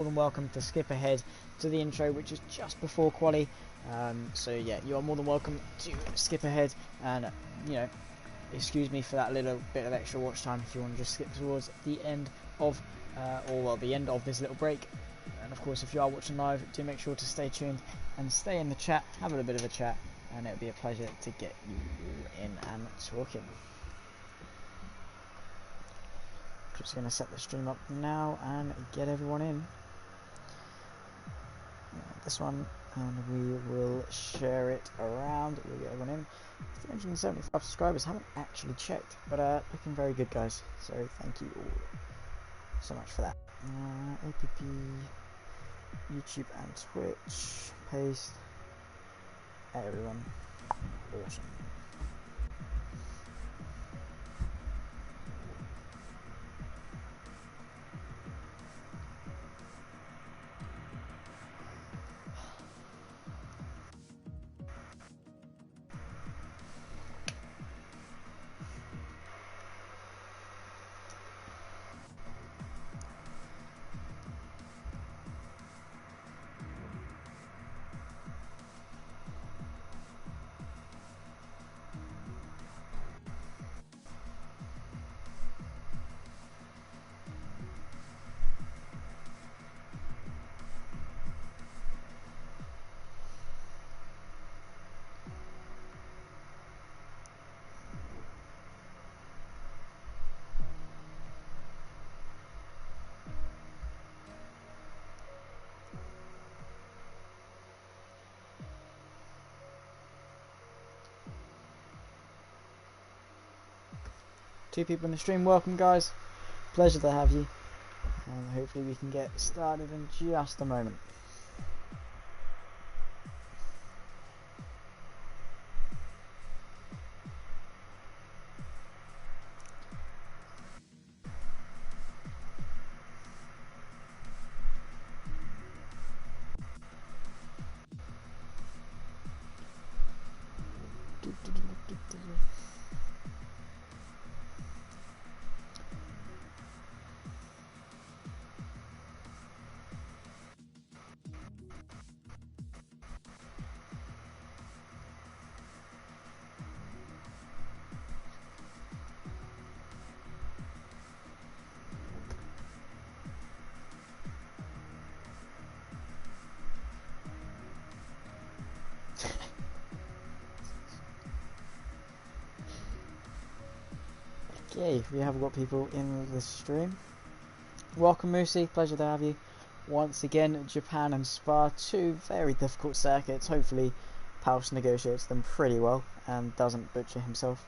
than welcome to skip ahead to the intro, which is just before quali. So yeah, you are more than welcome to skip ahead and excuse me for that little bit of extra watch time if you want to just skip towards the end of the end of this little break. And of course, if you are watching live, do make sure to stay tuned and stay in the chat, have a little bit of a chat, and it'll be a pleasure to get you all in and talking. Just going to set the stream up now and get everyone in. This one, and we will share it around. We'll get everyone in. 375 subscribers, haven't actually checked, but looking very good, guys. So thank you all so much for that. APP, YouTube and Twitch, paste, everyone, awesome. Two people in the stream, welcome guys, pleasure to have you, and hopefully we can get started in just a moment. Okay, we have got people in the stream. Welcome Moosey, pleasure to have you. Once again, Japan and Spa, two very difficult circuits. Hopefully Paus negotiates them pretty well and doesn't butcher himself.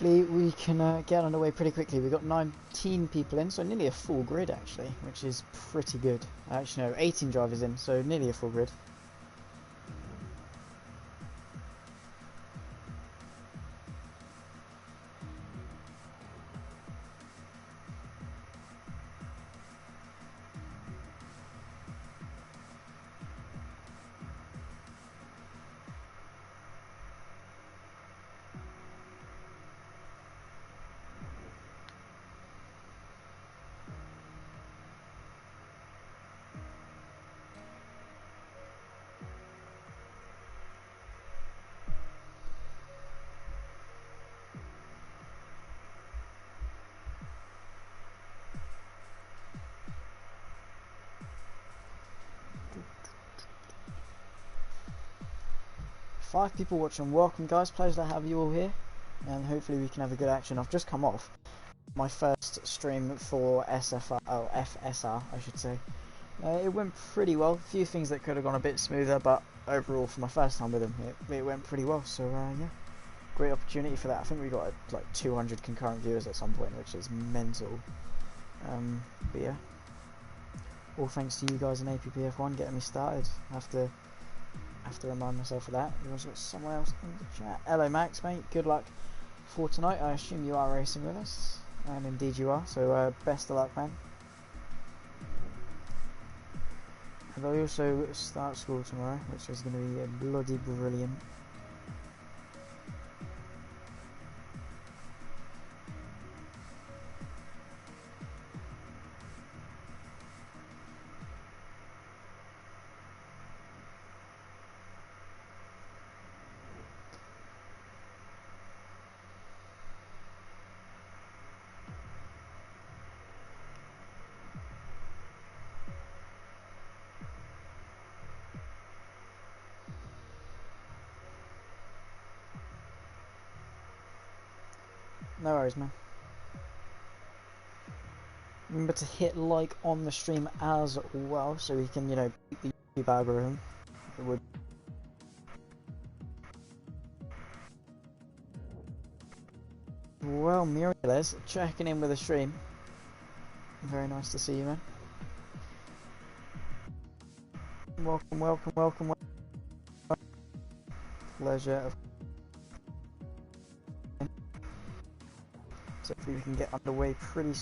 Hopefully we can get underway pretty quickly. We've got 19 people in, so nearly a full grid actually, which is pretty good. Actually no, 18 drivers in, so nearly a full grid. Five people watching, welcome guys, pleasure to have you all here, and hopefully we can have a good action. I've just come off my first stream for FSR I should say. It went pretty well, a few things that could have gone a bit smoother, but overall for my first time with him it went pretty well, so yeah, great opportunity for that. I think we got like 200 concurrent viewers at some point, which is mental. But yeah, all thanks to you guys in APPF1 getting me started. I have to remind myself of that. We've also got someone else in the chat. Hello Max, mate. Good luck for tonight. I assume you are racing with us, and indeed you are. So best of luck, man. And I also start school tomorrow, which is going to be bloody brilliant. No worries, man. Remember to hit like on the stream as well, so we can, you know, beat the YouTube algorithm. It would. Well, Muriel's checking in with the stream. Very nice to see you, man. Welcome, welcome, welcome, welcome. Pleasure. So hopefully we can get underway pretty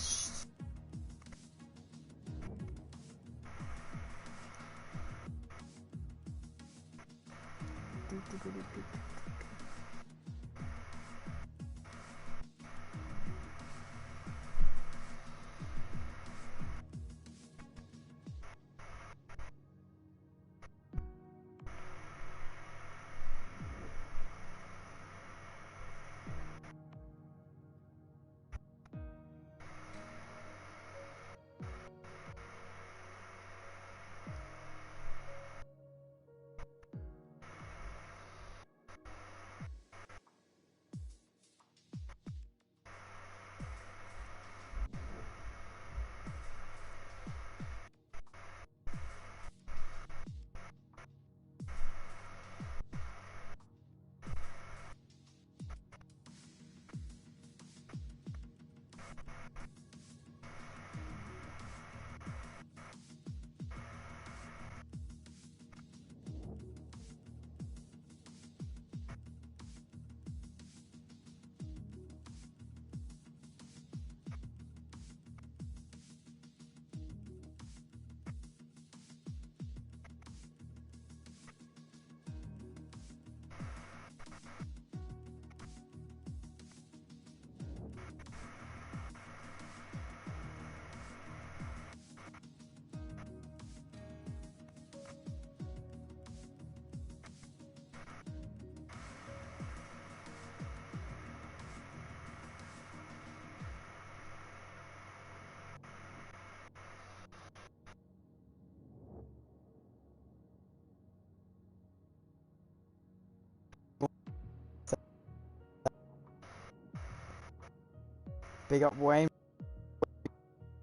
big up Wayne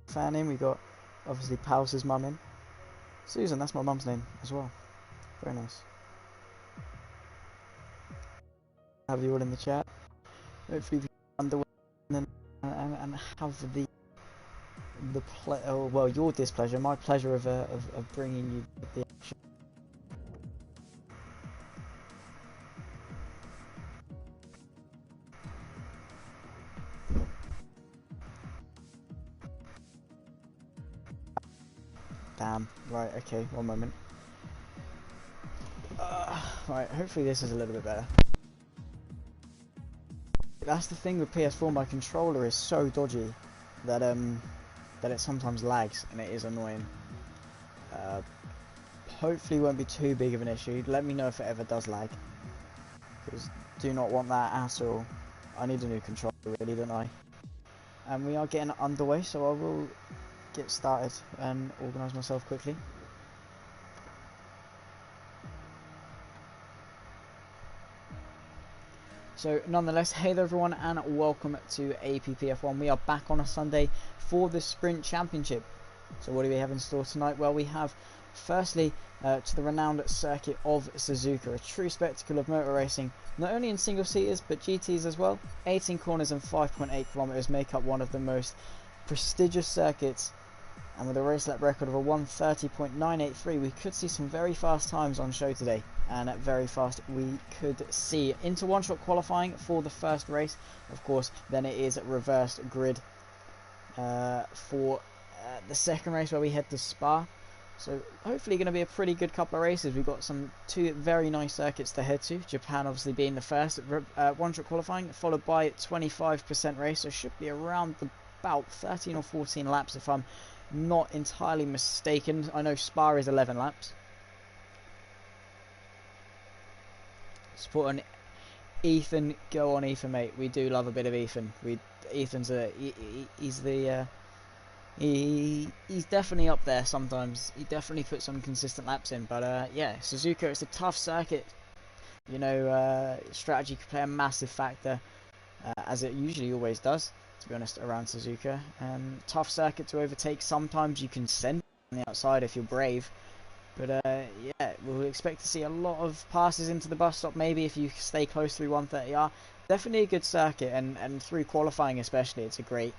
fan in. We got obviously Pause's mum in. Susan, that's my mum's name as well. Very nice. Have you all in the chat. Hopefully we can underway and have the oh, well, your displeasure, my pleasure of bringing you the action. Damn. Right. Okay. One moment. Right. Hopefully this is a little bit better. That's the thing with PS4. My controller is so dodgy that that it sometimes lags, and it is annoying. Hopefully, it won't be too big of an issue. Let me know if it ever does lag, because do not want that at all. I need a new controller, really, don't I? And we are getting underway, so I will get started and organise myself quickly. So nonetheless, hey there everyone and welcome to APPF1. We are back on a Sunday for the Sprint Championship. So what do we have in store tonight? Well, we have Firstly, to the renowned circuit of Suzuka, a true spectacle of motor racing, not only in single-seaters but GTs as well. 18 corners and 5.8 kilometers make up one of the most prestigious circuits, and with a race lap record of a 1:30.983, we could see some very fast times on show today, and very fast we could see into one-shot qualifying for the first race. Of course, then it is reversed grid for the second race, where we head to Spa. So hopefully going to be a pretty good couple of races. We've got two very nice circuits to head to. Japan obviously being the first one-shot qualifying, followed by 25% race, so should be around about 13 or 14 laps if I'm not entirely mistaken. I know Spa is 11 laps. Support on Ethan. Go on, Ethan, mate. We do love a bit of Ethan. Ethan's he's definitely up there sometimes. He definitely puts some consistent laps in. But yeah, Suzuka, it's a tough circuit. You know, strategy could play a massive factor, as it usually always does, to be honest, around Suzuka. Tough circuit to overtake. Sometimes you can send on the outside if you're brave. But yeah, we'll expect to see a lot of passes into the bus stop, maybe, if you stay close through 130R. Definitely a good circuit, and through qualifying especially, it's a great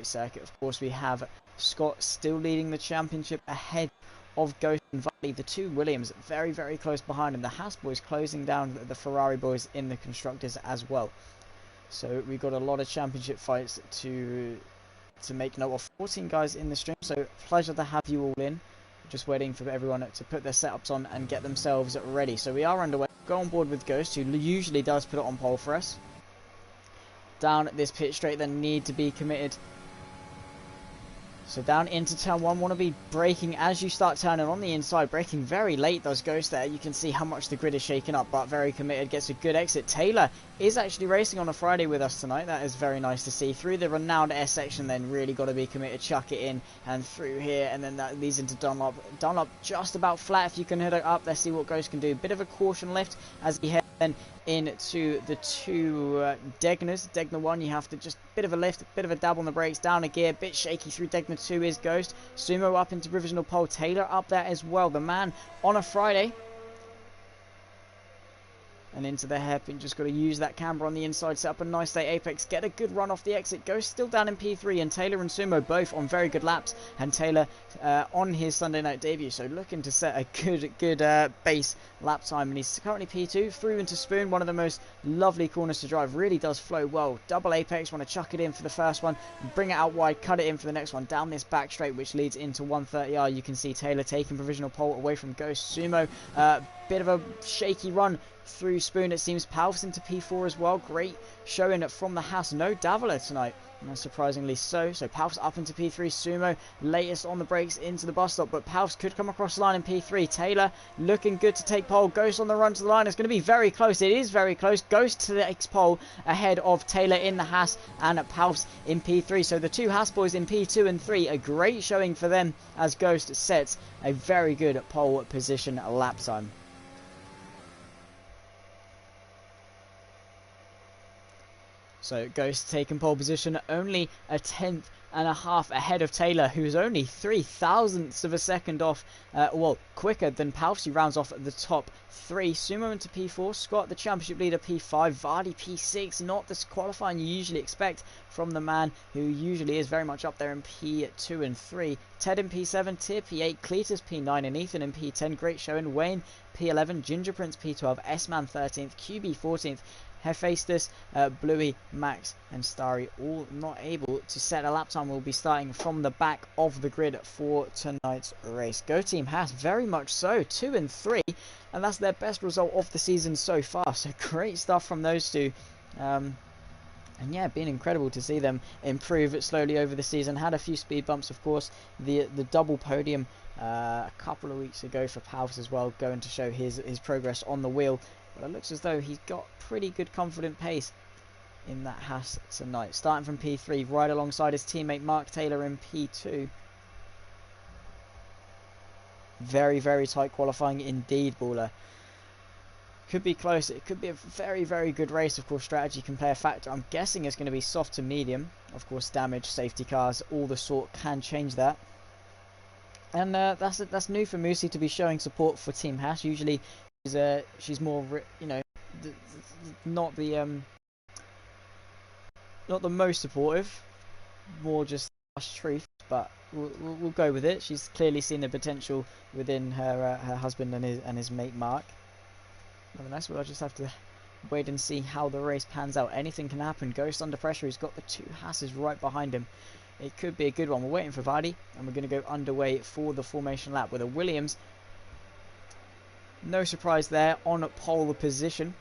circuit. Of course, we have Scott still leading the championship ahead of Ghost and Valley. The two Williams very, very close behind him. The Haas boys closing down the Ferrari boys in the constructors as well. So we've got a lot of championship fights to make note of. 14 guys in the stream, so pleasure to have you all in. Just waiting for everyone to put their setups on and get themselves ready. So we are underway. Go on board with Ghost, who usually does put it on pole for us. Down at this pit straight, then need to be committed. So down into turn one, want to be braking as you start turning on the inside. Braking very late does Ghost there. You can see how much the grid is shaken up, but very committed. Gets a good exit. Taylor is actually racing on a Friday with us tonight. That is very nice to see. Through the renowned S section, then really got to be committed. Chuck it in and through here, and then that leads into Dunlop. Dunlop just about flat if you can hit it up. Let's see what Ghost can do. Bit of a caution lift as he heads then into the two Degners. Degner 1, you have to just bit of a lift, bit of a dab on the brakes, down a gear, bit shaky through Degner 2 is Ghost. Sumo up into provisional pole. Taylor up there as well. The man on a Friday. And into the hairpin, just got to use that camber on the inside, set up a nice day apex, get a good run off the exit. Ghost still down in P3, and Taylor and Sumo both on very good laps, and Taylor on his Sunday night debut, so looking to set a good base lap time. And he's currently P2, through into Spoon, one of the most lovely corners to drive, really does flow well. Double apex, want to chuck it in for the first one, bring it out wide, cut it in for the next one, down this back straight which leads into 130R. You can see Taylor taking provisional pole away from Ghost. Sumo, bit of a shaky run through Spoon, it seems. Palf's into P4 as well. Great showing from the Haas. No Davila tonight, surprisingly so. So Palf's up into P3. Sumo latest on the brakes into the bus stop, but Palf's could come across the line in P3. Taylor looking good to take pole. Ghost on the run to the line. It's going to be very close. It is very close. Ghost to the X pole ahead of Taylor in the Haas and Palf's in P3. So the two Haas boys in P2 and 3. A great showing for them as Ghost sets a very good pole position lap time. So Ghost taking pole position, only a 10th and a half ahead of Taylor, who's only 0.003 of a second off, well, quicker than Palfs, who rounds off at the top 3. Sumo into P4, Scott, the championship leader, P5, Vardy P6, not the qualifying you usually expect from the man who usually is very much up there in P2 and 3. Ted in P7, Tier P8, Cletus P9, and Ethan in P10, great showing. Wayne P11, Ginger Prince P12, S-Man 13th, QB 14th, Hephaestus, Bluey, Max and Starry all not able to set a lap time. Will be starting from the back of the grid for tonight's race. Go Team Haas, very much so, 2 and 3, and that's their best result of the season so far. So great stuff from those two. And yeah, been incredible to see them improve slowly over the season. Had a few speed bumps, of course. The double podium a couple of weeks ago for Palfs as well, going to show his progress on the wheel. But it looks as though he's got pretty good confident pace in that Haas tonight. Starting from P3, right alongside his teammate Mark Taylor in P2. Very, very tight qualifying indeed, Baller. Could be close. It could be a very, very good race. Of course, strategy can play a factor. I'm guessing it's going to be soft to medium. Of course, damage, safety cars, all the sort can change that. And that's new for Moosey to be showing support for Team Hash. Usually, she's more, you know, not the most supportive, more just harsh truth. But we'll go with it. She's clearly seen the potential within her husband and his mate Mark. Nevertheless, we'll just have to wait and see how the race pans out. Anything can happen. Ghost under pressure. He's got the two Hasses right behind him. It could be a good one. We're waiting for Vardy, and we're going to go underway for the formation lap with a Williams. No surprise there, on pole position,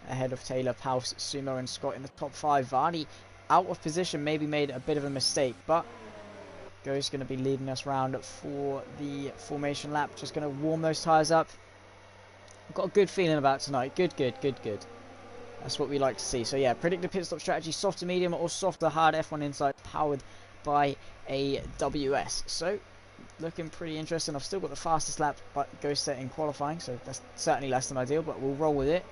ahead of Taylor, Paus, Sumo and Scott in the top 5. Vardy out of position, maybe made a bit of a mistake, but Ghost going to be leading us round for the formation lap. Just going to warm those tyres up. I've got a good feeling about tonight. Good. That's what we like to see. So yeah, predict the pit stop strategy, soft to medium or soft to hard F1 Insight, powered by AWS. So looking pretty interesting. I've still got the fastest lap but Ghost set in qualifying, so that's certainly less than ideal, but we'll roll with it.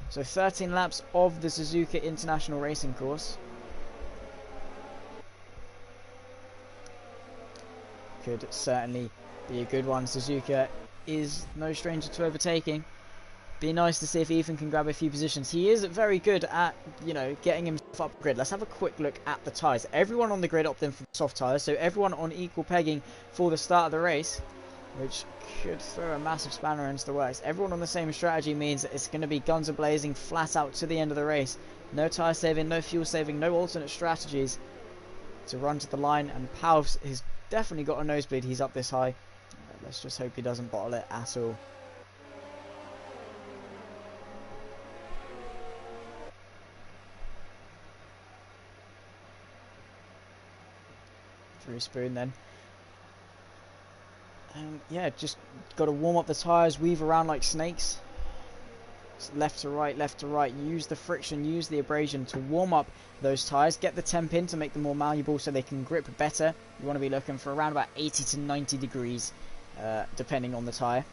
So 13 laps of the Suzuka International Racing Course. Could certainly be a good one. Suzuka is no stranger to overtaking. Be nice to see if Ethan can grab a few positions. He is very good at, you know, getting himself up the grid. Let's have a quick look at the tyres. Everyone on the grid opted in for the soft tyres, so everyone on equal pegging for the start of the race, which could throw a massive spanner into the works. Everyone on the same strategy means that it's going to be guns a-blazing flat out to the end of the race. No tyre saving, no fuel saving, no alternate strategies to run to the line, and Paus has definitely got a nosebleed. He's up this high. Let's just hope he doesn't bottle it at all. Through spoon then. And yeah, just got to warm up the tyres, weave around like snakes. Just left to right, use the friction, use the abrasion to warm up those tyres. Get the temp in to make them more malleable so they can grip better. You want to be looking for around about 80 to 90 degrees, depending on the tyre.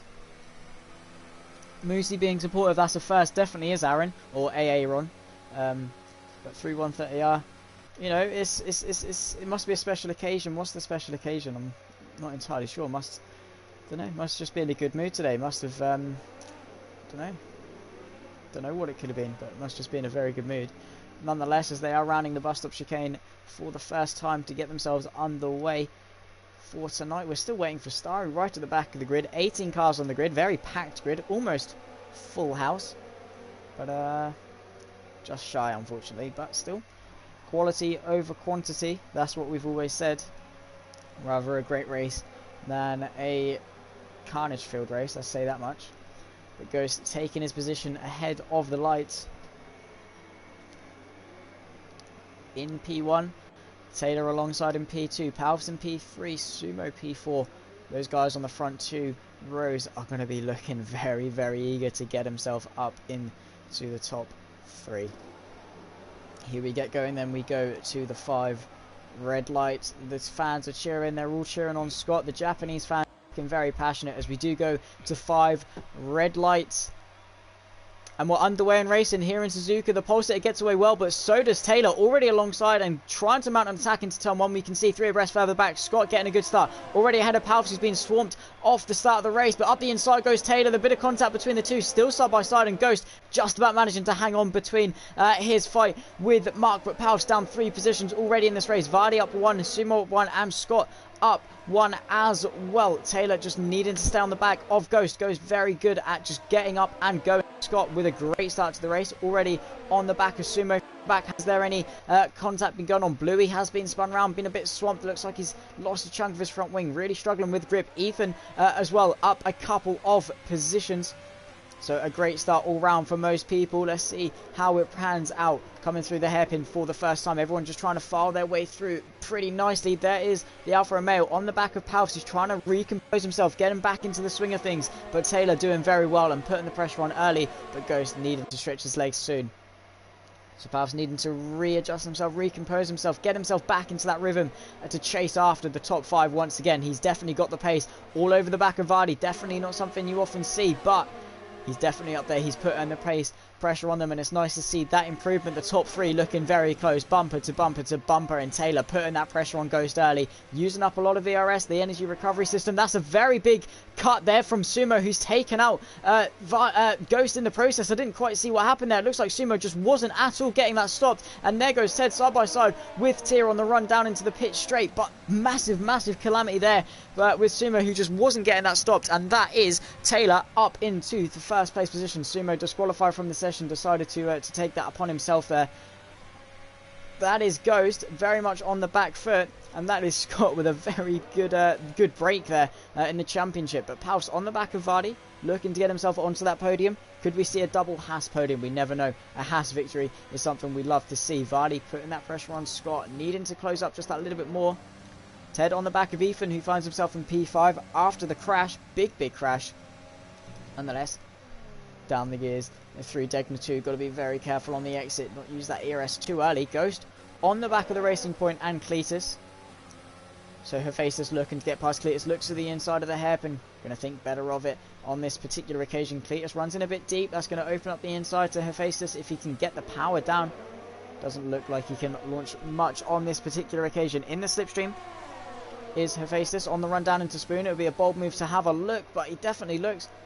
Moosey being supportive, that's a first, definitely is Aaron, or AA Ron. But through 130R, you know, it must be a special occasion. What's the special occasion? I'm not entirely sure. Must just be in a good mood today. Must have, don't know what it could have been, but must just be in a very good mood. Nonetheless, as they are rounding the bus stop chicane for the first time to get themselves underway for tonight, we're still waiting for Starry right at the back of the grid. 18 cars on the grid, very packed grid, almost full house, but just shy, unfortunately, but still. Quality over quantity, that's what we've always said. Rather a great race than a carnage field race, let's say that much. But Ghost taking his position ahead of the lights. In P1, Taylor alongside in P2, Paus in P3, Sumo P4. Those guys on the front two rows are going to be looking very, very eager to get himself up into the top 3. Here we get going, then we go to the 5 red light. The fans are cheering, they're all cheering on Scott. The Japanese fans are looking very passionate as we do go to 5 red lights. And we're underway in racing here in Suzuka. The pole sitter gets away well, but so does Taylor, already alongside and trying to mount an attack into turn 1. We can see 3 abreast further back. Scott getting a good start. Already ahead of Paus, who's been swamped off the start of the race. But up the inside goes Taylor. The bit of contact between the two, still side by side. And Ghost just about managing to hang on between his fight with Mark. But Paus down 3 positions already in this race. Vardy up 1, Sumo up 1, and Scott up 1 as well. Taylor just needing to stay on the back of Ghost. Ghost very good at just getting up and going. Scott with a great start to the race, already on the back of Sumo. Back, has there any contact been going on? Bluey has been spun around, been a bit swamped. Looks like he's lost a chunk of his front wing, really struggling with grip. Ethan as well, up a couple of positions. So a great start all round for most people. Let's see how it pans out coming through the hairpin for the first time. Everyone just trying to file their way through pretty nicely. There is the Alfa Romeo on the back of Paus. He's trying to recompose himself, get him back into the swing of things. But Taylor doing very well and putting the pressure on early. But Ghost needing to stretch his legs soon. So Paus needing to readjust himself, recompose himself, get himself back into that rhythm to chase after the top 5 once again. He's definitely got the pace all over the back of Vardy. Definitely not something you often see, but he's definitely up there. He's putting the pace pressure on them, and it's nice to see that improvement. The top three looking very close, bumper to bumper to bumper, and Taylor putting that pressure on Ghost early, using up a lot of ERS, the energy recovery system. That's a very big cut there from Sumo, who's taken out Ghost in the process. I didn't quite see what happened there. It looks like Sumo just wasn't at all getting that stopped, and there goes Ted side by side with Tia on the run down into the pit straight. But massive calamity there with Sumo, who just wasn't getting that stopped, and that is Taylor up into the first place position. Sumo disqualified from the session, decided to take that upon himself there. That is Ghost very much on the back foot, and that is Scott with a very good break there in the championship. But Paus on the back of Vardy, looking to get himself onto that podium. Could we see a double Haas podium? We never know. A Haas victory is something we'd love to see. Vardy putting that pressure on Scott, needing to close up just that little bit more. Ted on the back of Ethan, who finds himself in P5 after the crash. Big crash. Nonetheless, down the gears through Degna 2. Got to be very careful on the exit, not use that ERS too early. Ghost on the back of the Racing Point and Cletus. So Hephaestus looking to get past Cletus, looks to the inside of the hairpin. Going to think better of it on this particular occasion. Cletus runs in a bit deep. That's going to open up the inside to Hephaestus if he can get the power down. Doesn't look like he can launch much on this particular occasion. In the slipstream is Hephaestus on the run down into Spoon. It would be a bold move to have a look, but he definitely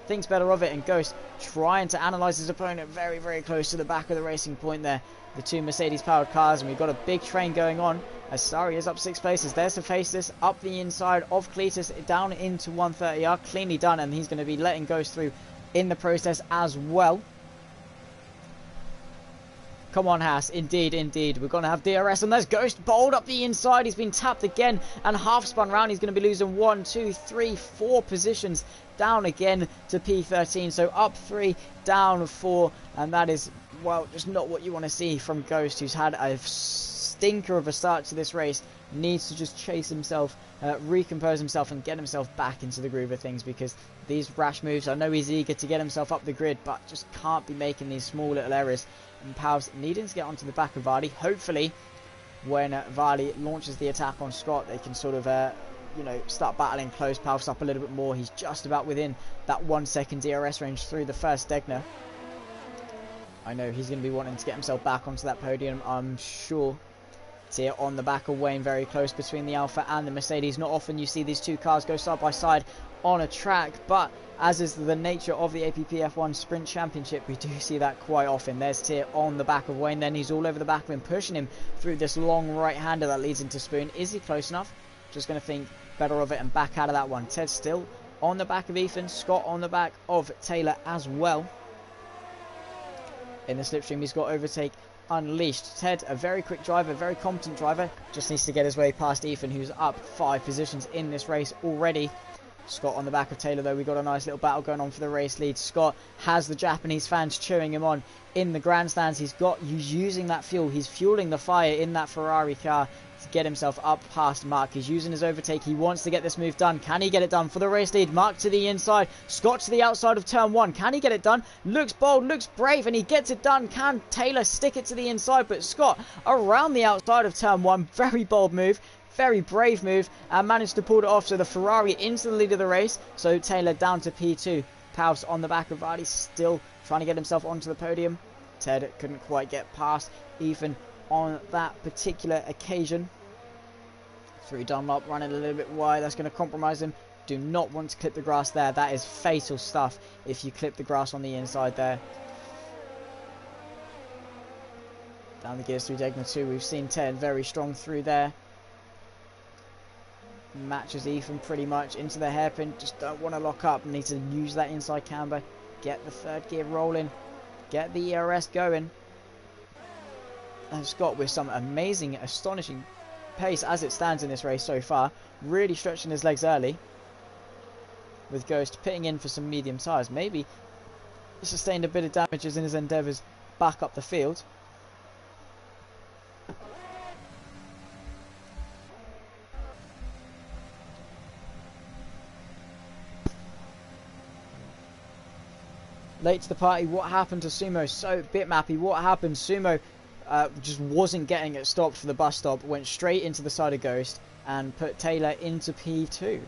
thinks better of it. And Ghost trying to analyse his opponent very close to the back of the Racing Point there. The two Mercedes powered cars, and we've got a big train going on as Sari is up 6 places. There's Hephaestus up the inside of Cletus down into 130R, cleanly done, and he's going to be letting Ghost through in the process as well. Come on, Haas. Indeed. We're going to have DRS, and there's Ghost bold up the inside. He's been tapped again and half spun round. He's going to be losing 1, 2, 3, 4 positions down again to P13. So up 3, down 4, and that is, well, just not what you want to see from Ghost, who's had a stinker of a start to this race. Needs to just chase himself, recompose himself, and get himself back into the groove of things, because these rash moves, I know he's eager to get himself up the grid, but just can't be making these small little errors. And Paus needing to get onto the back of Vardy. Hopefully, when Vardy launches the attack on Scott, they can sort of, start battling, close Paus up a little bit more. He's just about within that 1 second DRS range through the first Degner. I know he's going to be wanting to get himself back onto that podium, I'm sure. Here on the back of Wayne, very close between the Alpha and the Mercedes. Not often you see these two cars go side by side on a track, but as is the nature of the APPF1 Sprint Championship, we do see that quite often. There's Tier on the back of Wayne, then he's all over the back of him, pushing him through this long right-hander that leads into Spoon. Is he close enough? Just going to think better of it and back out of that one. Ted still on the back of Ethan, Scott on the back of Taylor as well. In the slipstream, he's got overtake unleashed. Ted, a very quick driver, very competent driver, just needs to get his way past Ethan, who's up 5 positions in this race already. Scott on the back of Taylor, though. We got a nice little battle going on for the race lead. Scott has the Japanese fans cheering him on in the grandstands. He's using that fuel. He's fueling the fire in that Ferrari car to get himself up past Mark. He's using his overtake. He wants to get this move done. Can he get it done for the race lead? Mark to the inside. Scott to the outside of turn 1. Can he get it done? Looks bold, looks brave, and he gets it done. Can Taylor stick it to the inside? But Scott around the outside of turn 1. Very bold move. Very brave move, and managed to pull it off. So the Ferrari into the lead of the race. So Taylor down to P2. Paus on the back of Vardy, still trying to get himself onto the podium. Ted couldn't quite get past Ethan on that particular occasion. Through Dunlop, running a little bit wide. That's going to compromise him. Do not want to clip the grass there. That is fatal stuff if you clip the grass on the inside there. Down the gears through Degna 2. We've seen Ted very strong through there. Matches Ethan pretty much into the hairpin. Just don't want to lock up. Need to use that inside camber. Get the third gear rolling. Get the ERS going. And Scott with some amazing, astonishing pace as it stands in this race so far. Really stretching his legs early. With Ghost pitting in for some medium tyres. Maybe he sustained a bit of damages in his endeavours back up the field. Late to the party, what happened to Sumo? So bitmappy, what happened? Sumo just wasn't getting it stopped for the bus stop, went straight into the side of Ghost and put Taylor into P2.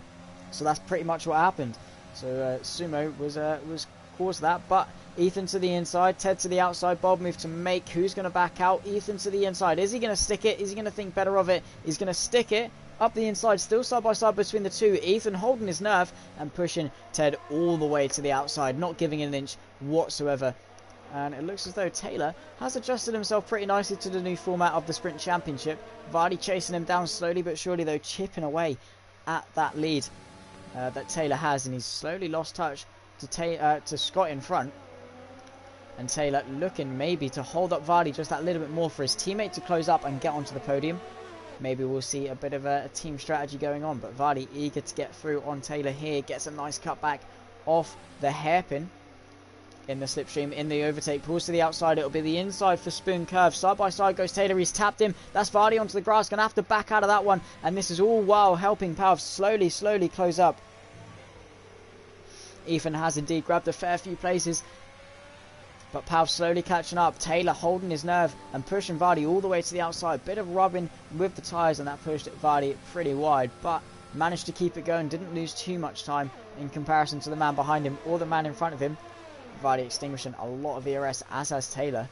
So that's pretty much what happened. So Sumo was caused that, but Ethan to the inside, Ted to the outside, Bob move to make. Who's going to back out? Ethan to the inside. Is he going to stick it? Is he going to think better of it? He's going to stick it up the inside, still side by side between the two. Ethan holding his nerve and pushing Ted all the way to the outside, not giving an inch whatsoever. And it looks as though Taylor has adjusted himself pretty nicely to the new format of the Sprint Championship. Vardy chasing him down slowly but surely, though, chipping away at that lead that Taylor has. And he's slowly lost touch to Scott in front. And Taylor looking maybe to hold up Vardy just that little bit more for his teammate to close up and get onto the podium. Maybe we'll see a bit of a team strategy going on. But Vardy eager to get through on Taylor here. Gets a nice cutback off the hairpin in the slipstream, in the overtake. Pulls to the outside. It'll be the inside for Spoon Curve. Side by side goes Taylor. He's tapped him. That's Vardy onto the grass. Going to have to back out of that one. And this is all while helping Pav slowly close up. Ethan has indeed grabbed a fair few places, but Pav slowly catching up. Taylor holding his nerve and pushing Vardy all the way to the outside. Bit of rubbing with the tyres, and that pushed Vardy pretty wide, but managed to keep it going. Didn't lose too much time in comparison to the man behind him or the man in front of him. Vardy extinguishing a lot of ERS, as has Taylor.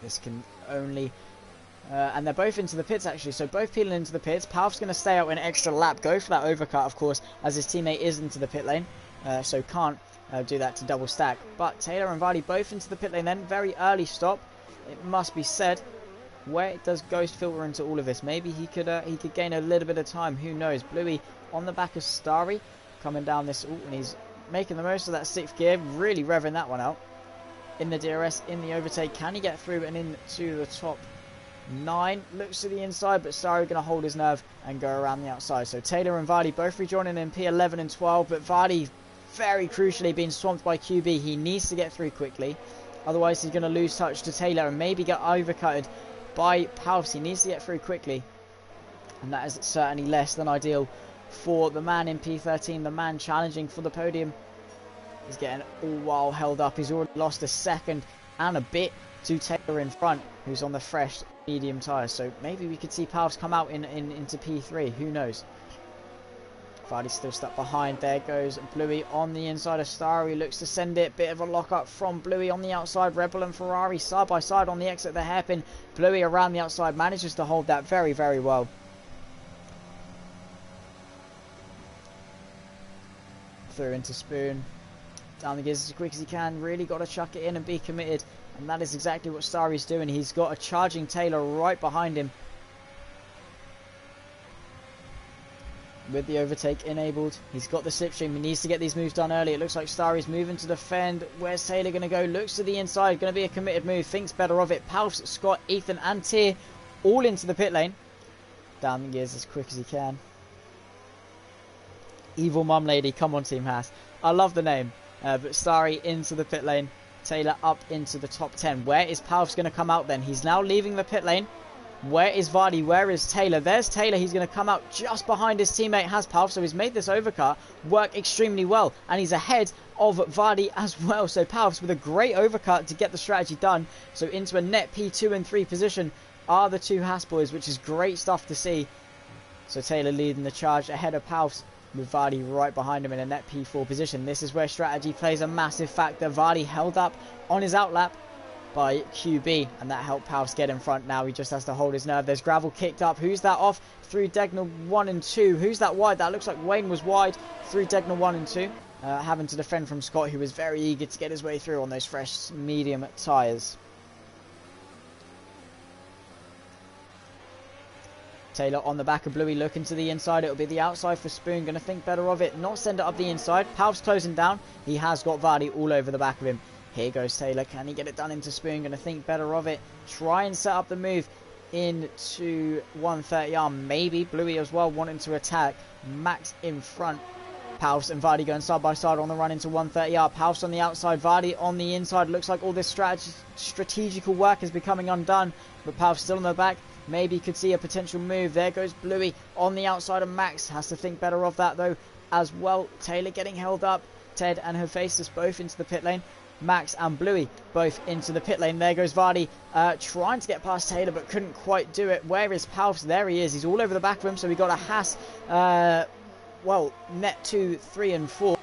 This can only... and they're both into the pits, actually, so both peeling into the pits. Pav's going to stay out an extra lap, go for that overcut, of course, as his teammate is into the pit lane, so can't do that to double stack. But Taylor and Vardy both into the pit lane then. Very early stop, it must be said. Where does Ghost filter into all of this? Maybe he could gain a little bit of time, who knows. Bluey on the back of Starry coming down this, and he's making the most of that 6th gear, really revving that one out. In the DRS, in the overtake, can he get through and into the top 9? Looks to the inside, but Starry going to hold his nerve and go around the outside. So Taylor and Vardy both rejoining in P11 and 12, but Vardy very crucially being swamped by QB. He needs to get through quickly, otherwise he's going to lose touch to Taylor and maybe get overcutted by Pals. He needs to get through quickly, and that is certainly less than ideal for the man in P13, the man challenging for the podium. He's getting all while held up. He's already lost a second and a bit to Taylor in front, who's on the fresh medium tyres. So maybe we could see Pals come out into P3. Who knows? Vardy's still stuck behind. There goes Bluey on the inside of Starry. Looks to send it. Bit of a lock-up from Bluey on the outside. Rebel and Ferrari side by side on the exit of the hairpin. Bluey around the outside manages to hold that very, very well. Through into Spoon. Down the gears as quick as he can. Really got to chuck it in and be committed. And that is exactly what Starry's doing. He's got a charging Taylor right behind him. With the overtake enabled. He's got the slipstream. He needs to get these moves done early. It looks like Starry's moving to defend. Where's Taylor going to go? Looks to the inside. Going to be a committed move. Thinks better of it. Palfs, Scott, Ethan and Tyr all into the pit lane. Down the gears as quick as he can. Evil Mum Lady. Come on, Team Haas. I love the name. But Starry into the pit lane. Taylor up into the top 10. Where is Palfs going to come out then? He's now leaving the pit lane. Where is Vardy? Where is Taylor? There's Taylor. He's going to come out just behind his teammate has Palf. So he's made this overcut work extremely well. And he's ahead of Vardy as well. So Palfs with a great overcut to get the strategy done. So into a net P2 and 3 position are the two Haas boys, which is great stuff to see. So Taylor leading the charge ahead of Palfs, with Vardy right behind him in a net P4 position. This is where strategy plays a massive factor. Vardy held up on his outlap by QB, and that helped Palfs get in front. Now he just has to hold his nerve. There's gravel kicked up. Who's that off? Through Degnal 1 and 2. Who's that wide? That looks like Wayne was wide through Degnal 1 and 2. Having to defend from Scott, who was very eager to get his way through on those fresh medium tyres. Taylor on the back of Bluey looking to the inside. It'll be the outside for Spoon. Going to think better of it. Not send it up the inside. Palf's closing down. He has got Vardy all over the back of him. Here goes Taylor. Can he get it done into Spoon? Going to think better of it. Try and set up the move into 130R. Maybe Bluey as well wanting to attack. Max in front. Palfs and Vardy going side by side on the run into 130R. Palfs on the outside. Vardy on the inside. Looks like all this strategical work is becoming undone. But Palfs still on the back. Maybe could see a potential move. There goes Bluey on the outside of Max. Has to think better of that though as well. Taylor getting held up. Ted and her faces both into the pit lane. Max and Bluey both into the pit lane. There goes Vardy trying to get past Taylor but couldn't quite do it. Where is Palfs? There he is. He's all over the back of him. So we got a Haas, well, net 2, 3 and 4.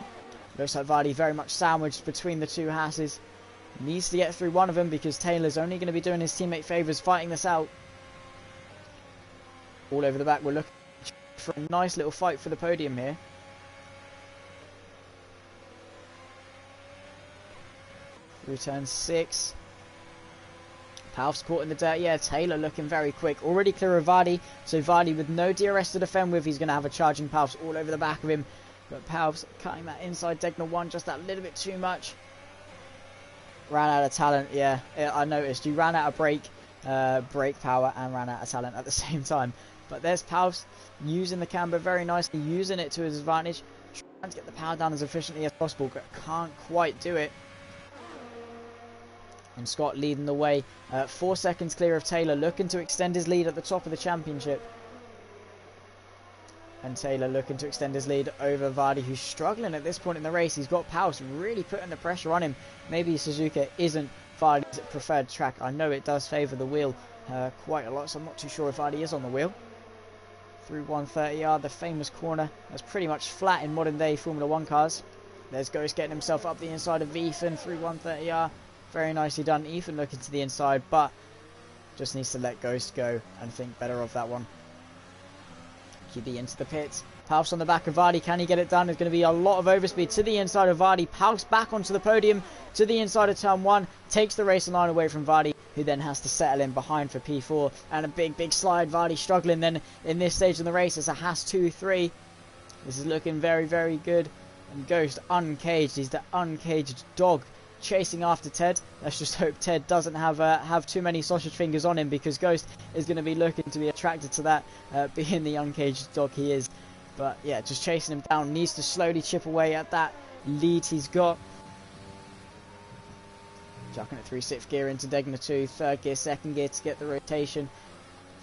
Looks like Vardy very much sandwiched between the two Hasses. Needs to get through one of them because Taylor's only going to be doing his teammate favours fighting this out. All over the back, we're looking for a nice little fight for the podium here. Through turn 6. Palf's caught in the dirt. Yeah, Taylor looking very quick. Already clear of Vardy. So Vardy with no DRS to defend with. He's going to have a charging Palf's all over the back of him. But Palf's cutting that inside Degner 1 just that little bit too much. Ran out of talent. Yeah, I noticed. You ran out of brake power and ran out of talent at the same time. But there's Palf's using the camber very nicely. Using it to his advantage. Trying to get the power down as efficiently as possible. But can't quite do it. And Scott leading the way. 4 seconds clear of Taylor. Looking to extend his lead at the top of the championship. And Taylor looking to extend his lead over Vardy, who's struggling at this point in the race. He's got Palf's really putting the pressure on him. Maybe Suzuka isn't Vardy's preferred track. I know it does favour the wheel quite a lot, so I'm not too sure if Vardy is on the wheel. Through 130R, the famous corner. That's pretty much flat in modern day Formula 1 cars. There's Ghost getting himself up the inside of Ethan through 130R. Very nicely done. Ethan looking to the inside, but just needs to let Ghost go and think better of that one. QB into the pits. Palf's on the back of Vardy. Can he get it done? There's going to be a lot of overspeed to the inside of Vardy. Palf's back onto the podium to the inside of turn 1. Takes the racing line away from Vardy, who then has to settle in behind for P4. And a big slide. Vardy struggling then in this stage of the race. It's a Haas 2-3. This is looking very, very good. And Ghost uncaged. He's the uncaged dog chasing after Ted. Let's just hope Ted doesn't have too many sausage fingers on him, because Ghost is going to be looking to be attracted to that, being the uncaged dog he is. But yeah, just chasing him down. Needs to slowly chip away at that lead he's got. Chucking it through 6th gear into Degner 2, 3rd gear, 2nd gear to get the rotation.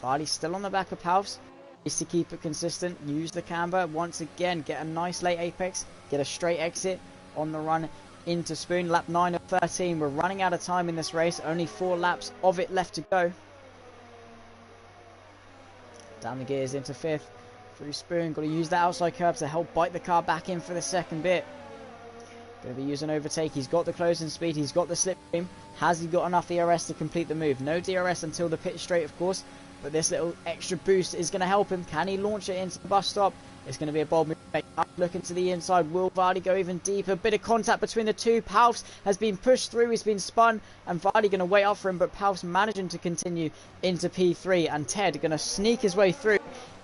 Vardy's still on the back of Palf's. Needs to keep it consistent. Use the camber once again. Get a nice late apex. Get a straight exit on the run into Spoon. Lap 9 of 13. We're running out of time in this race. Only 4 laps of it left to go. Down the gears into 5th. Through Spoon. Got to use that outside curb to help bite the car back in for the second bit. Going to be using overtake. He's got the closing speed. He's got the slipstream. Has he got enough ERS to complete the move? No DRS until the pit straight, of course. But this little extra boost is going to help him. Can he launch it into the bus stop? It's going to be a bold move. Looking to the inside. Will Vardy go even deeper? Bit of contact between the two. Palf's has been pushed through. He's been spun. And Vardy going to wait up for him. But Palf's managing to continue into P3. And Ted going to sneak his way through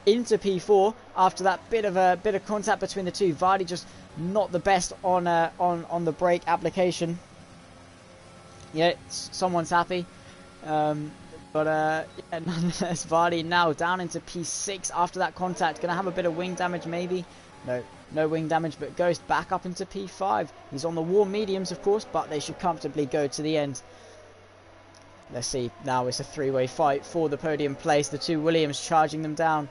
into P4 after that bit of contact between the two. Vardy just not the best on the brake application. Yeah, someone's happy. Yeah, nonetheless, Vardy now down into P6 after that contact. Going to have a bit of wing damage maybe. No wing damage, but Ghost back up into P5. He's on the warm mediums, of course, but they should comfortably go to the end. Let's see. Now it's a three-way fight for the podium place. The two Williams charging them down.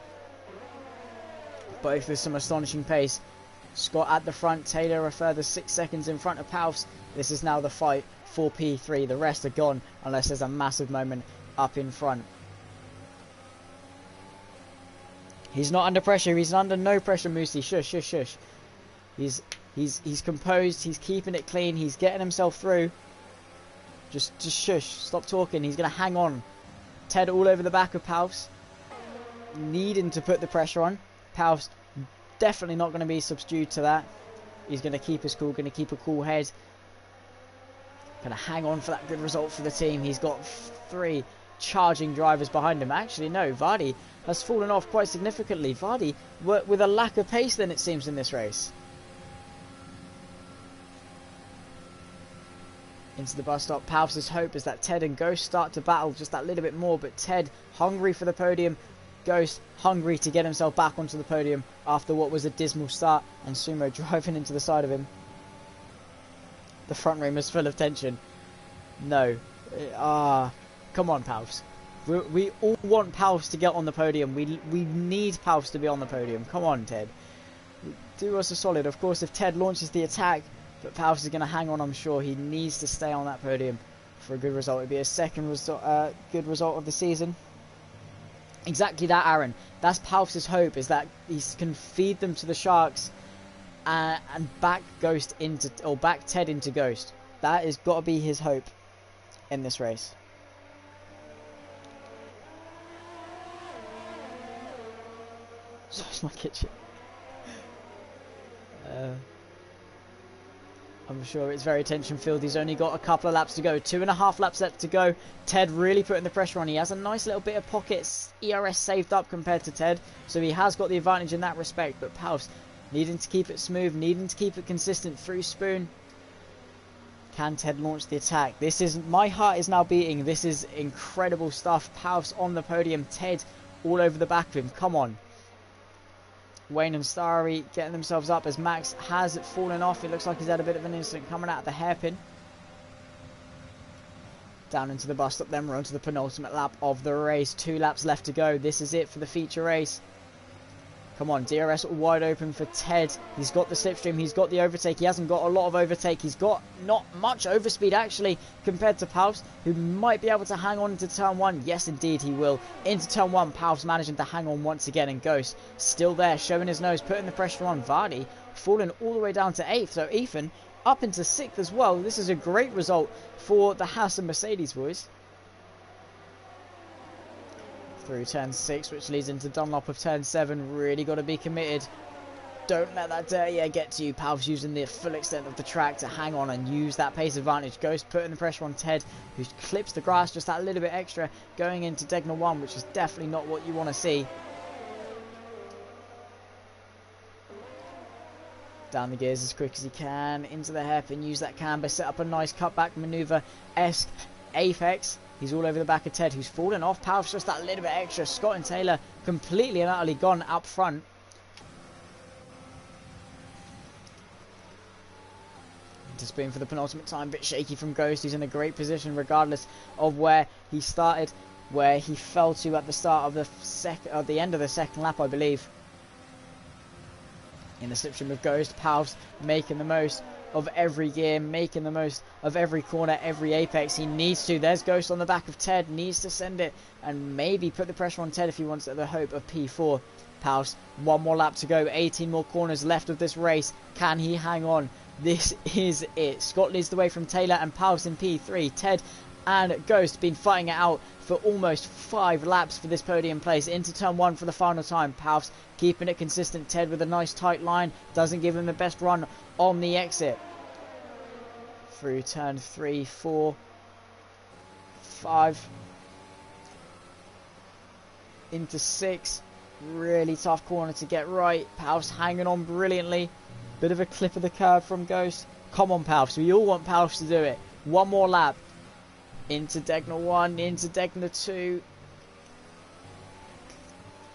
Both with some astonishing pace. Scott at the front. Taylor a further 6 seconds in front of Palf's. This is now the fight for P3. The rest are gone unless there's a massive moment up in front. He's not under pressure. He's under no pressure, Moosey. Shush, shush, shush. He's composed. He's keeping it clean. He's getting himself through. Just shush. Stop talking. He's going to hang on. Ted all over the back of Palf's. Needing to put the pressure on. Palf's definitely not going to be subdued to that. He's going to keep his cool. Going to keep a cool head. Going to hang on for that good result for the team. He's got 3 charging drivers behind him. Actually, no. Vardy has fallen off quite significantly. Vardy with a lack of pace then, it seems, in this race. Into the bus stop. Palf's hope is that Ted and Ghost start to battle just that little bit more. But Ted hungry for the podium. Ghost hungry to get himself back onto the podium after what was a dismal start. And Sumo driving into the side of him. The front room is full of tension. No. Come on, Palf's. We all want Palf's to get on the podium. We need Palf's to be on the podium. Come on, Ted. Do us a solid. Of course, if Ted launches the attack, but Palf's is going to hang on, I'm sure. He needs to stay on that podium for a good result. It'd be a second good result of the season. Exactly that, Aaron. That's Palf's hope, is that he can feed them to the Sharks and back Ghost into, or back Ted into Ghost. That has got to be his hope in this race. So's my kitchen. I'm sure it's very tension-filled. He's only got a couple of laps to go. 2.5 laps left to go. Ted really putting the pressure on. He has a nice little bit of pockets ERS saved up compared to Ted, so he has got the advantage in that respect. But Paus needing to keep it smooth, needing to keep it consistent through Spoon. Can Ted launch the attack? This is, my heart is now beating. This is incredible stuff. Paus on the podium. Ted all over the back of him. Come on. Wayne and Starry getting themselves up as Max has fallen off. It looks like he's had a bit of an incident coming out of the hairpin. Down into the bus stop, then we're on to the penultimate lap of the race. 2 laps left to go. This is it for the feature race. Come on, DRS wide open for Ted. He's got the slipstream, he's got the overtake. He hasn't got a lot of overtake. He's got not much overspeed actually compared to Paus, who might be able to hang on into turn 1. Yes, indeed he will. Into turn 1, Paus managing to hang on once again, and Ghost still there, showing his nose, putting the pressure on. Vardy falling all the way down to 8th, so Ethan up into 6th as well. This is a great result for the Haas and Mercedes boys. Through turn 6, which leads into Dunlop of turn 7. Really got to be committed. Don't let that dirty air get to you. Paus using the full extent of the track to hang on and use that pace advantage. Ghost putting the pressure on Ted, who clips the grass just that little bit extra, going into Degner 1, which is definitely not what you want to see. Down the gears as quick as he can, into the hairpin, use that camber, set up a nice cutback manoeuvre-esque apex. He's all over the back of Ted, who's fallen off. Paus just that little bit extra. Scott and Taylor completely and utterly gone up front. Into Spoon for the penultimate time. Bit shaky from Ghost, who's in a great position regardless of where he started, where he fell to at the start of the end of the second lap, I believe. In the slipstream of Ghost, Paus making the most of every gear, making the most of every corner, every apex. He needs to. There's Ghost on the back of Ted, needs to send it and maybe put the pressure on Ted if he wants the hope of P4. Paus, 1 more lap to go, 18 more corners left of this race. Can he hang on? This is it. Scott leads the way from Taylor and Paus in P3. Ted and Ghost been fighting it out for almost 5 laps for this podium place. Into turn 1 for the final time. Paus keeping it consistent. Ted with a nice tight line. Doesn't give him the best run on the exit. Through turn 3, 4, 5. Into 6. Really tough corner to get right. Paus hanging on brilliantly. Bit of a clip of the curb from Ghost. Come on, Paus. We all want Paus to do it. 1 more lap. Into Degner 1, into Degner 2.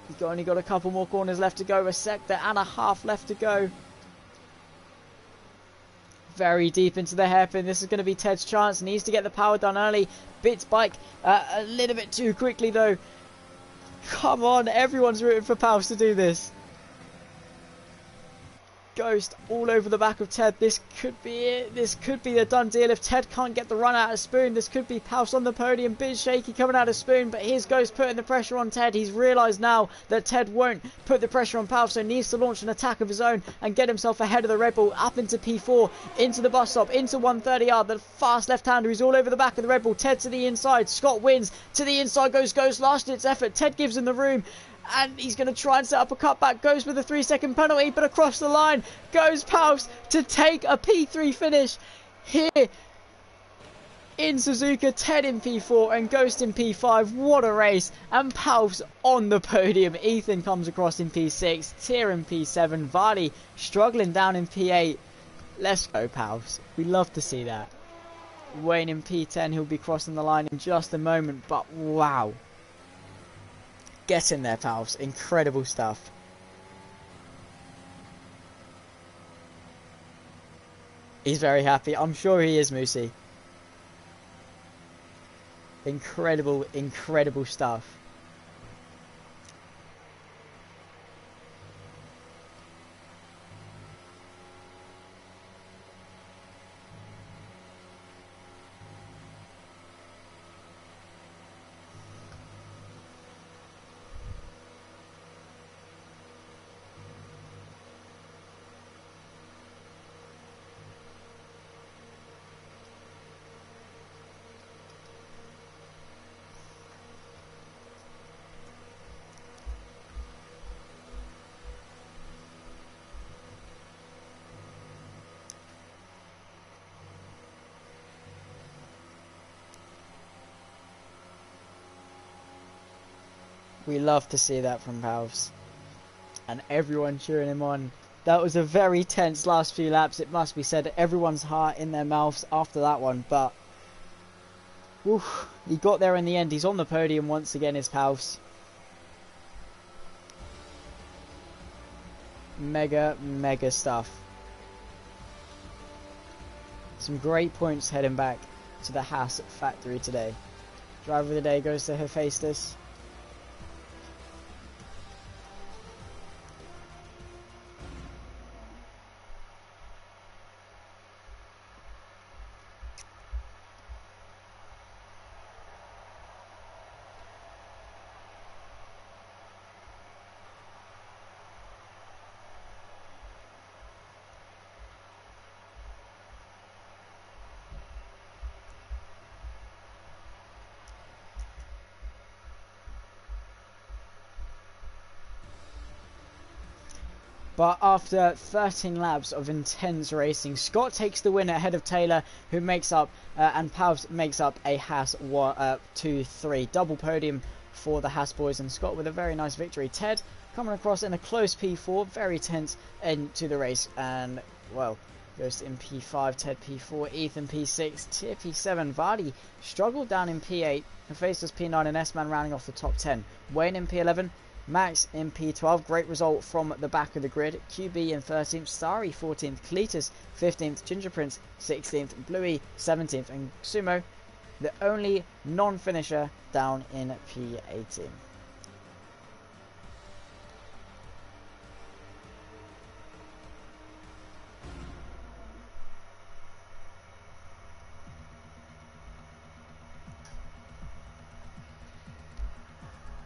He's only got a couple more corners left to go. A sector and a half left to go. Very deep into the hairpin. This is going to be Ted's chance. Needs to get the power done early. Bits bike a little bit too quickly though. Come on, everyone's rooting for Paus to do this. Ghost all over the back of Ted. This could be it. This could be the done deal. If Ted can't get the run out of Spoon, this could be Paus on the podium. Bit shaky coming out of Spoon, but here's Ghost putting the pressure on Ted. He's realised now that Ted won't put the pressure on Paus, so needs to launch an attack of his own and get himself ahead of the Red Bull, up into P4, into the bus stop, into 130R. The fast left-hander is all over the back of the Red Bull. Ted to the inside. Scott wins. To the inside goes Ghost. Last-ditch effort. Ted gives him the room. And he's going to try and set up a cutback. Goes with a 3-second penalty, but across the line goes Paus to take a P3 finish here in Suzuka. Ted in P4 and Ghost in P5. What a race. And Paus on the podium. Ethan comes across in P6. Tier in P7. Vardy struggling down in P8. Let's go, Paus. We love to see that. Wayne in P10. He'll be crossing the line in just a moment. But wow. Get in there, Paus. Incredible stuff. He's very happy. I'm sure he is, Moosey. Incredible, incredible stuff. We love to see that from Pals. And everyone cheering him on. That was a very tense last few laps, it must be said. Everyone's heart in their mouths after that one, but oof, he got there in the end. He's on the podium once again, is Pals. Mega stuff. Some great points heading back to the Haas factory today. Driver of the day goes to Hephaestus. But after 13 laps of intense racing, Scott takes the win ahead of Taylor, who makes up, and Pavs makes up a Haas 2-3 double podium for the Haas boys, and Scott with a very nice victory. Ted coming across in a close P4, very tense into the race, and well, goes in P5, Ted P4, Ethan P6, Tier P7. Vardy struggled down in P8, and faced us P9 and S-Man rounding off the top 10. Wayne in P11. Max in P12, great result from the back of the grid. QB in 13th, Starry 14th, Cletus 15th, Ginger Prince 16th, Bluey 17th, and Sumo, the only non-finisher, down in P18.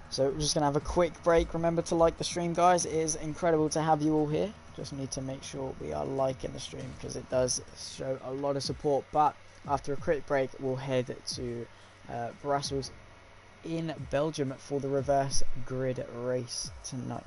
So we're just going to have a quick break. Remember to like the stream, guys. It is incredible to have you all here. Just need to make sure we are liking the stream because it does show a lot of support. But after a quick break, we'll head to Brussels in Belgium for the reverse grid race tonight.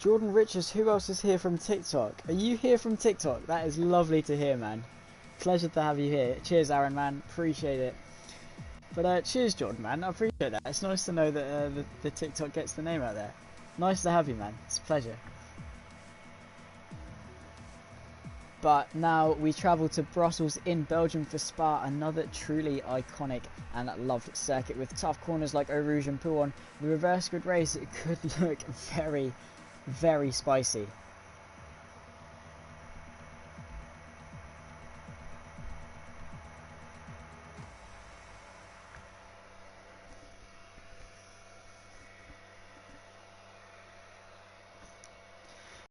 Jordan Richards, who else is here from TikTok? Are you here from TikTok? That is lovely to hear, man. Pleasure to have you here. Cheers, Aaron, man. Appreciate it. But cheers, Jordan, man. I appreciate that. It's nice to know that the TikTok gets the name out there. Nice to have you, man. It's a pleasure. But now we travel to Brussels in Belgium for Spa, another truly iconic and loved circuit with tough corners like Eau Rouge and Pouhon. The reverse grid race could look very, very spicy.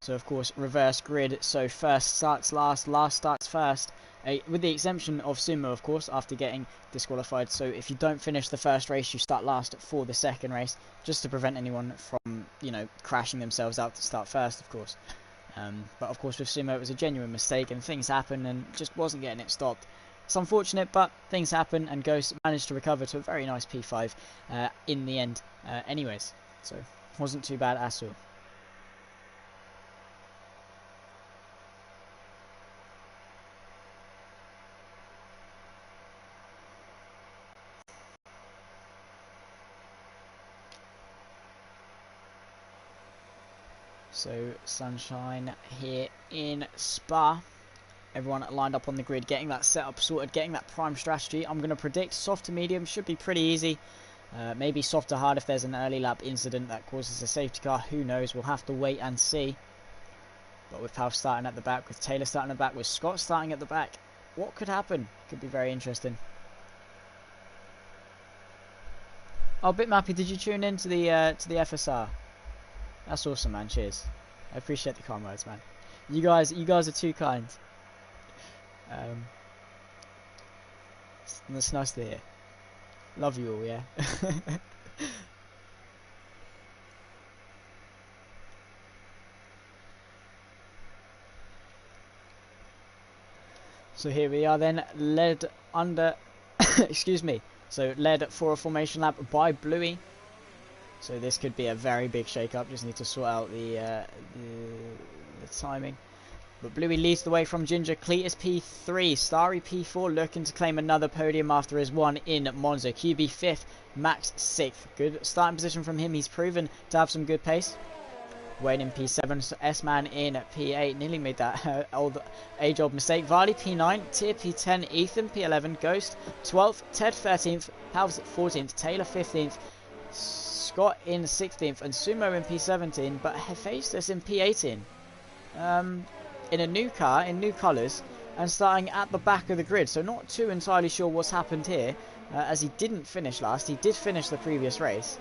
So of course, reverse grid, so first starts last, last starts first, with the exemption of Sumo, of course, after getting disqualified. So if you don't finish the first race, you start last for the second race, just to prevent anyone from, you know, crashing themselves out to start first, of course. But of course with Sumo, it was a genuine mistake, and things happen, and just wasn't getting it stopped. It's unfortunate, but things happen, and Ghost managed to recover to a very nice P5 in the end anyways. So wasn't too bad at all. So sunshine here in Spa. Everyone lined up on the grid, getting that setup sorted, getting that prime strategy. I'm going to predict soft to medium should be pretty easy. Maybe soft to hard if there's an early lap incident that causes a safety car. Who knows? We'll have to wait and see. But with Pal starting at the back, with Taylor starting at the back, with Scott starting at the back, what could happen? Could be very interesting. Oh, Bitmappy, did you tune in to the FSR? That's awesome, man. Cheers. I appreciate the kind words, man. You guys are too kind. It's nice to hear. Love you all, yeah. So here we are then, led under, excuse me. So led for a formation lap by Bluey. So this could be a very big shake-up. Just need to sort out the timing. But Bluey leads the way from Ginger. Cletus P3, Starry P4 looking to claim another podium after his one in Monza. QB 5th, Max 6th. Good starting position from him. He's proven to have some good pace. Wayne in P7, so S-Man in P8. Nearly made that old age-old mistake. Varley P9, Tier P10, Ethan P11, Ghost 12th, Ted 13th, Halves 14th, Taylor 15th, Scott in 16th, and Sumo in P17, but Hephaestus in P18. In a new car, in new colours, and starting at the back of the grid. So not too entirely sure what's happened here, as he didn't finish last. He did finish the previous race.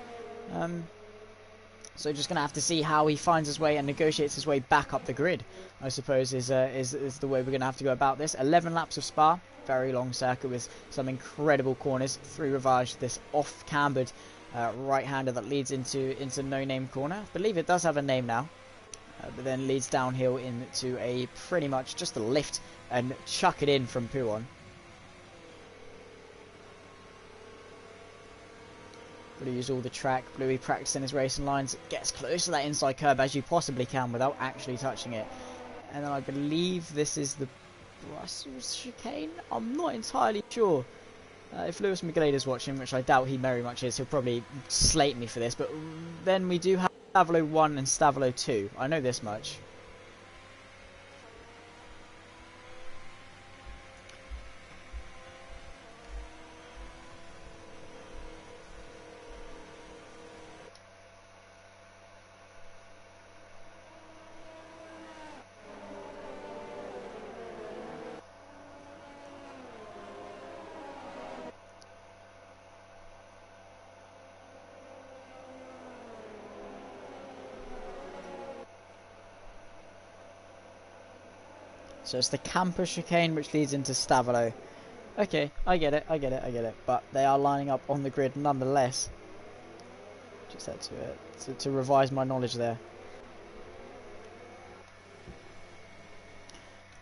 So just going to have to see how he finds his way and negotiates his way back up the grid, I suppose, is the way we're going to have to go about this. 11 laps of Spa, very long circuit with some incredible corners. 3 Rivage, this off-cambered right-hander that leads into No Name Corner. I believe it does have a name now. But then leads downhill into a pretty much just a lift and chuck it in from Pouhon. Got to use all the track. Bluey practicing his racing lines. Gets close to that inside curb as you possibly can without actually touching it. And then I believe this is the Brussels chicane. I'm not entirely sure. If Lewis McGlader's watching, which I doubt he very much is, he'll probably slate me for this. But then we do have Stavolo 1 and Stavolo 2. I know this much. So it's the camper chicane which leads into Stavolo. Okay, I get it. But they are lining up on the grid nonetheless. Just had to revise my knowledge there.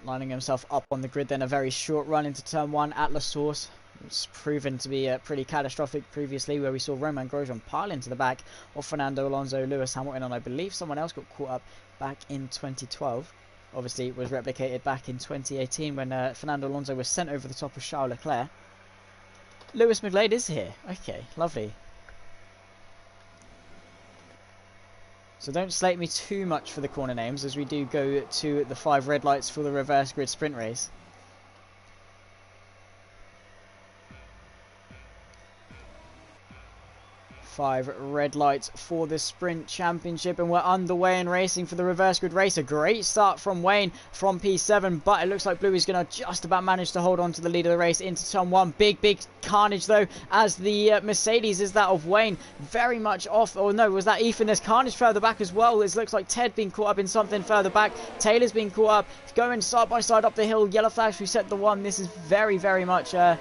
Lining himself up on the grid, then a very short run into turn 1 at La Source. It's proven to be pretty catastrophic previously, where we saw Romain Grosjean pile into the back of Fernando Alonso, Lewis Hamilton, and I believe someone else got caught up back in 2012. Obviously, it was replicated back in 2018 when Fernando Alonso was sent over the top of Charles Leclerc. Lewis McGlade is here. Okay, lovely. So don't slate me too much for the corner names, as we do go to the 5 red lights for the reverse grid sprint race. 5 red lights for the sprint championship, and we're underway and racing for the reverse grid race. A great start from Wayne from P7, but it looks like Bluey's going to just about manage to hold on to the lead of the race into turn 1. Big carnage though, as the Mercedes is that of Wayne, very much off. Oh no, was that Ethan? There's carnage further back as well. It looks like Ted being caught up in something further back. Taylor's been caught up, going side by side up the hill. Yellow flags reset the 1. This is very much a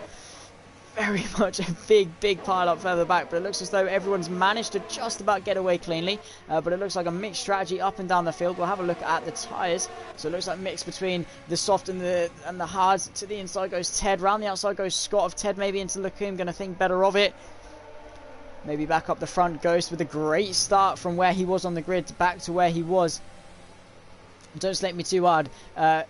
big pile up further back, but it looks as though everyone's managed to just about get away cleanly, but it looks like a mixed strategy up and down the field. We'll have a look at the tyres. So it looks like mixed between the soft and the hards. To the inside goes Ted, round the outside goes Scott. Of Ted maybe into Leclerc, going to think better of it. Maybe back up the front, Ghost with a great start from where he was on the grid back to where he was. Don't slate me too hard,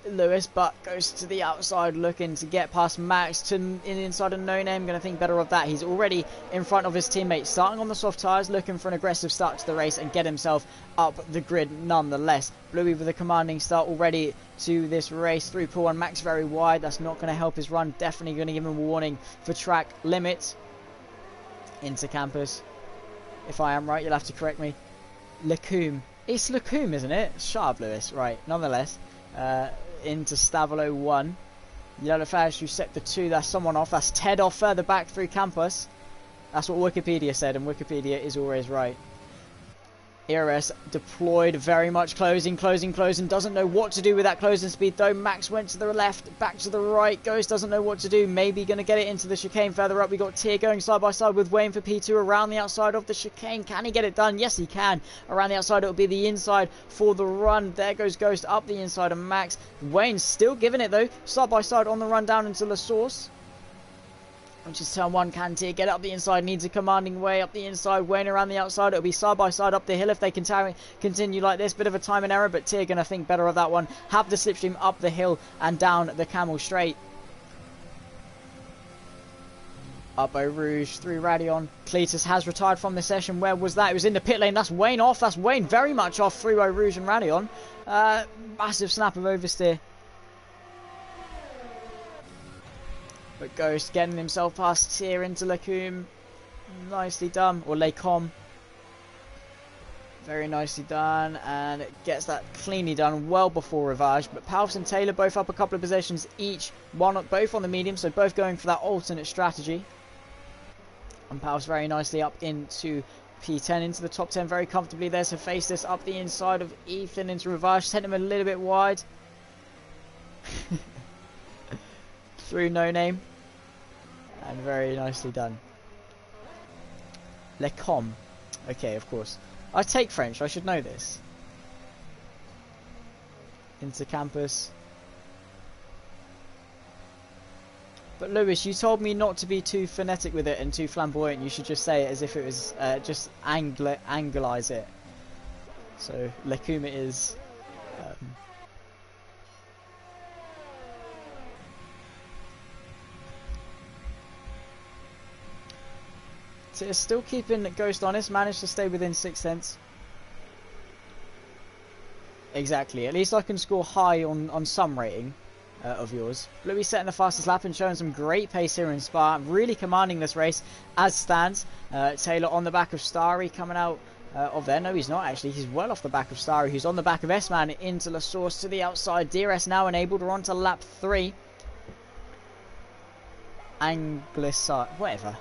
Lewis, but goes to the outside looking to get past Max to inside of No Name. Going to think better of that. He's already in front of his teammates, starting on the soft tyres, looking for an aggressive start to the race and get himself up the grid nonetheless. Bluey with a commanding start already to this race through Paul and Max very wide. That's not going to help his run. Definitely going to give him a warning for track limits. Into campus. If I am right, you'll have to correct me. Leclerc. It's Leclerc, isn't it? Shut up, Lewis. Right, nonetheless. Into Stavolo 1. Yellow flags who set the 2. That's someone off. That's Ted off further back through campus. That's what Wikipedia said, and Wikipedia is always right. ERS deployed, very much closing. Doesn't know what to do with that closing speed though. Max went to the left, back to the right. Ghost doesn't know what to do. Maybe going to get it into the chicane further up. We got Tier going side by side with Wayne for P2 around the outside of the chicane. Can he get it done? Yes, he can. Around the outside, it'll be the inside for the run. There goes Ghost up the inside of Max. Wayne's still giving it though, side by side on the run down into La Source. Which is turn 1, can Tier get up the inside, needs a commanding way up the inside, Wayne around the outside. It'll be side by side up the hill if they continue like this. Bit of a timing error, but Tier going to think better of that one. Have the slipstream up the hill and down the Camel Straight. Up Eau Rouge through Radion. Cletus has retired from the session. Where was that? It was in the pit lane. That's Wayne off. That's Wayne very much off through Eau Rouge and Radion. Massive snap of oversteer. But Ghost getting himself past Tier into Lacombe. Nicely done. Or Lacombe. Very nicely done. And gets that cleanly done well before Rivage. But Palfs and Taylor both up a couple of positions each. Both on the medium. So both going for that alternate strategy. And Palfs very nicely up into P10. Into the top 10 very comfortably there. So face this up the inside of Ethan into Rivage. Sent him a little bit wide. Through No Name. And very nicely done. Lecombe. Okay, of course. I take French, I should know this. Into campus. But Lewis, you told me not to be too phonetic with it and too flamboyant. You should just say it as if it was, just anglise it. So, Lecombe it is. It's still keeping Ghost honest, managed to stay within 6 tenths. Exactly, at least I can score high on some rating of yours. Bluey setting the fastest lap and showing some great pace here in Spa, really commanding this race as stands. Taylor on the back of Starry coming out of there. No, he's not actually, he's well off the back of Starry, who's on the back of S-Man into La Source to the outside. DRS now enabled, we're on to lap 3. Anglicide, whatever.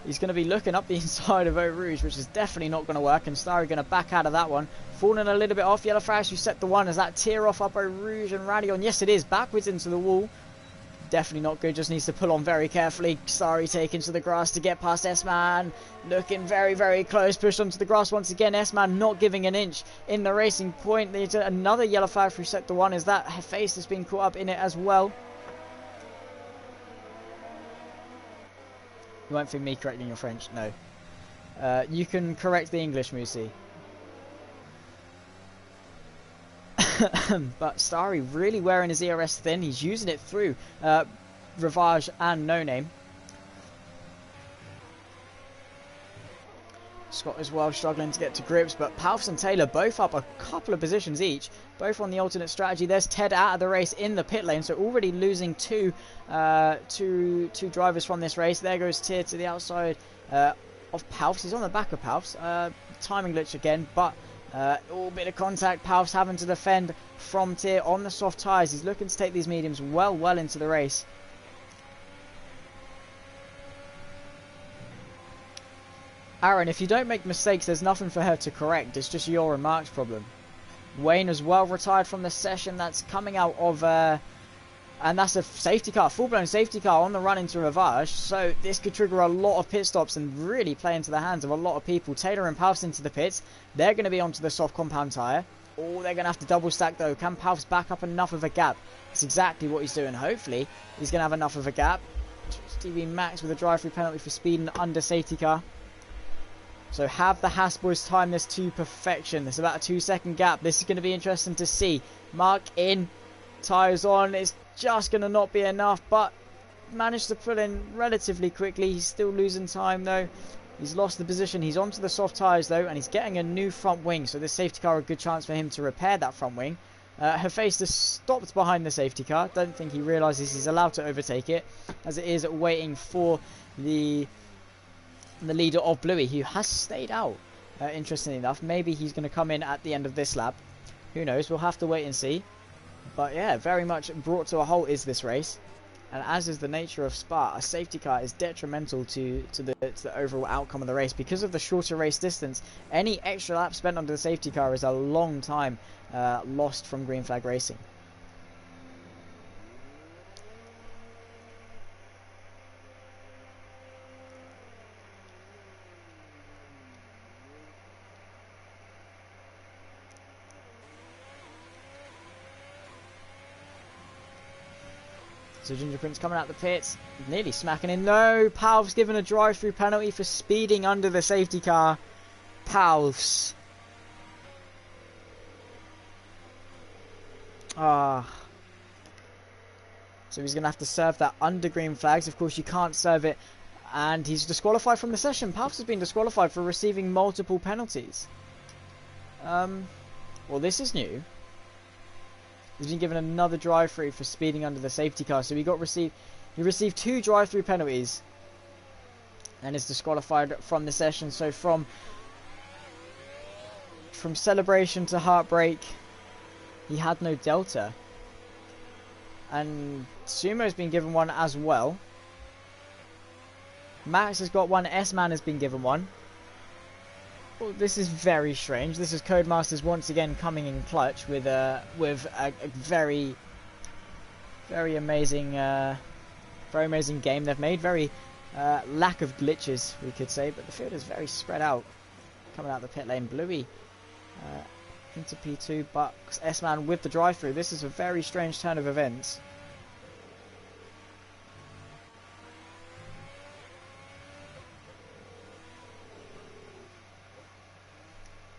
He's going to be looking up the inside of Eau Rouge, which is definitely not going to work. And Starry going to back out of that one. Falling a little bit off. Yellow flags who set the 1. Is that Tier off up Eau Rouge and Radion? Yes, it is. Backwards into the wall. Definitely not good. Just needs to pull on very carefully. Starry taken to the grass to get past S-Man. Looking very close. Pushed onto the grass once again. S-Man not giving an inch in the racing point. There's another yellow flag who set the 1. Is that Face has been caught up in it as well? You won't think me correcting your French? No. You can correct the English, Moosey. But Starry really wearing his ERS thin. He's using it through Ravage and No Name. Scott as well struggling to get to grips, but Palfs and Taylor both up a couple of positions each, both on the alternate strategy. There's Ted out of the race in the pit lane, so already losing two drivers from this race. There goes Tier to the outside of Palfs. He's on the back of Palfs. Timing glitch again, but all bit of contact. Palfs having to defend from Tier on the soft tyres. He's looking to take these mediums well into the race. Aaron, if you don't make mistakes, there's nothing for her to correct. It's just your remarks problem. Wayne as well retired from the session. That's coming out of... and that's a safety car, full-blown safety car on the run into Ravage. So this could trigger a lot of pit stops and really play into the hands of a lot of people. Taylor and Palfs into the pits. They're going to be onto the soft compound tyre. Oh, they're going to have to double stack though. Can Palfs back up enough of a gap? That's exactly what he's doing. Hopefully, he's going to have enough of a gap. Stevie Max with a drive-through penalty for speeding under safety car. So have the Haas boys time this to perfection. There's about a 2-second gap. This is going to be interesting to see. Mark in, tyres on. It's just going to not be enough, but managed to pull in relatively quickly. He's still losing time though. He's lost the position. He's onto the soft tyres though, and he's getting a new front wing. So this safety car, a good chance for him to repair that front wing. Hephaestus stopped behind the safety car. Don't think he realises he's allowed to overtake it, as it is waiting for the leader of Bluey, who has stayed out. Interestingly enough, maybe he's going to come in at the end of this lap. Who knows? We'll have to wait and see. But yeah, very much brought to a halt is this race. And as is the nature of Spa, a safety car is detrimental to the overall outcome of the race. Because of the shorter race distance, any extra lap spent under the safety car is a long time lost from green flag racing. So Ginger Prince coming out the pits, nearly smacking in. No, Palfs given a drive-through penalty for speeding under the safety car. Palfs. So he's going to have to serve that under green flags. Of course, you can't serve it. And he's disqualified from the session. Palfs has been disqualified for receiving multiple penalties. Well, this is new. He's been given another drive-through for speeding under the safety car. So he received 2 drive-through penalties and is disqualified from the session. So from celebration to heartbreak, he had no delta. And Sumo's been given one as well. Max has got one. S-Man has been given one. Well, this is very strange. This is Codemasters once again coming in clutch with a very amazing game they've made. Very lack of glitches, we could say, but the field is very spread out. Coming out the pit lane, Bluey into P2, but S-Man with the drive-through. This is a very strange turn of events.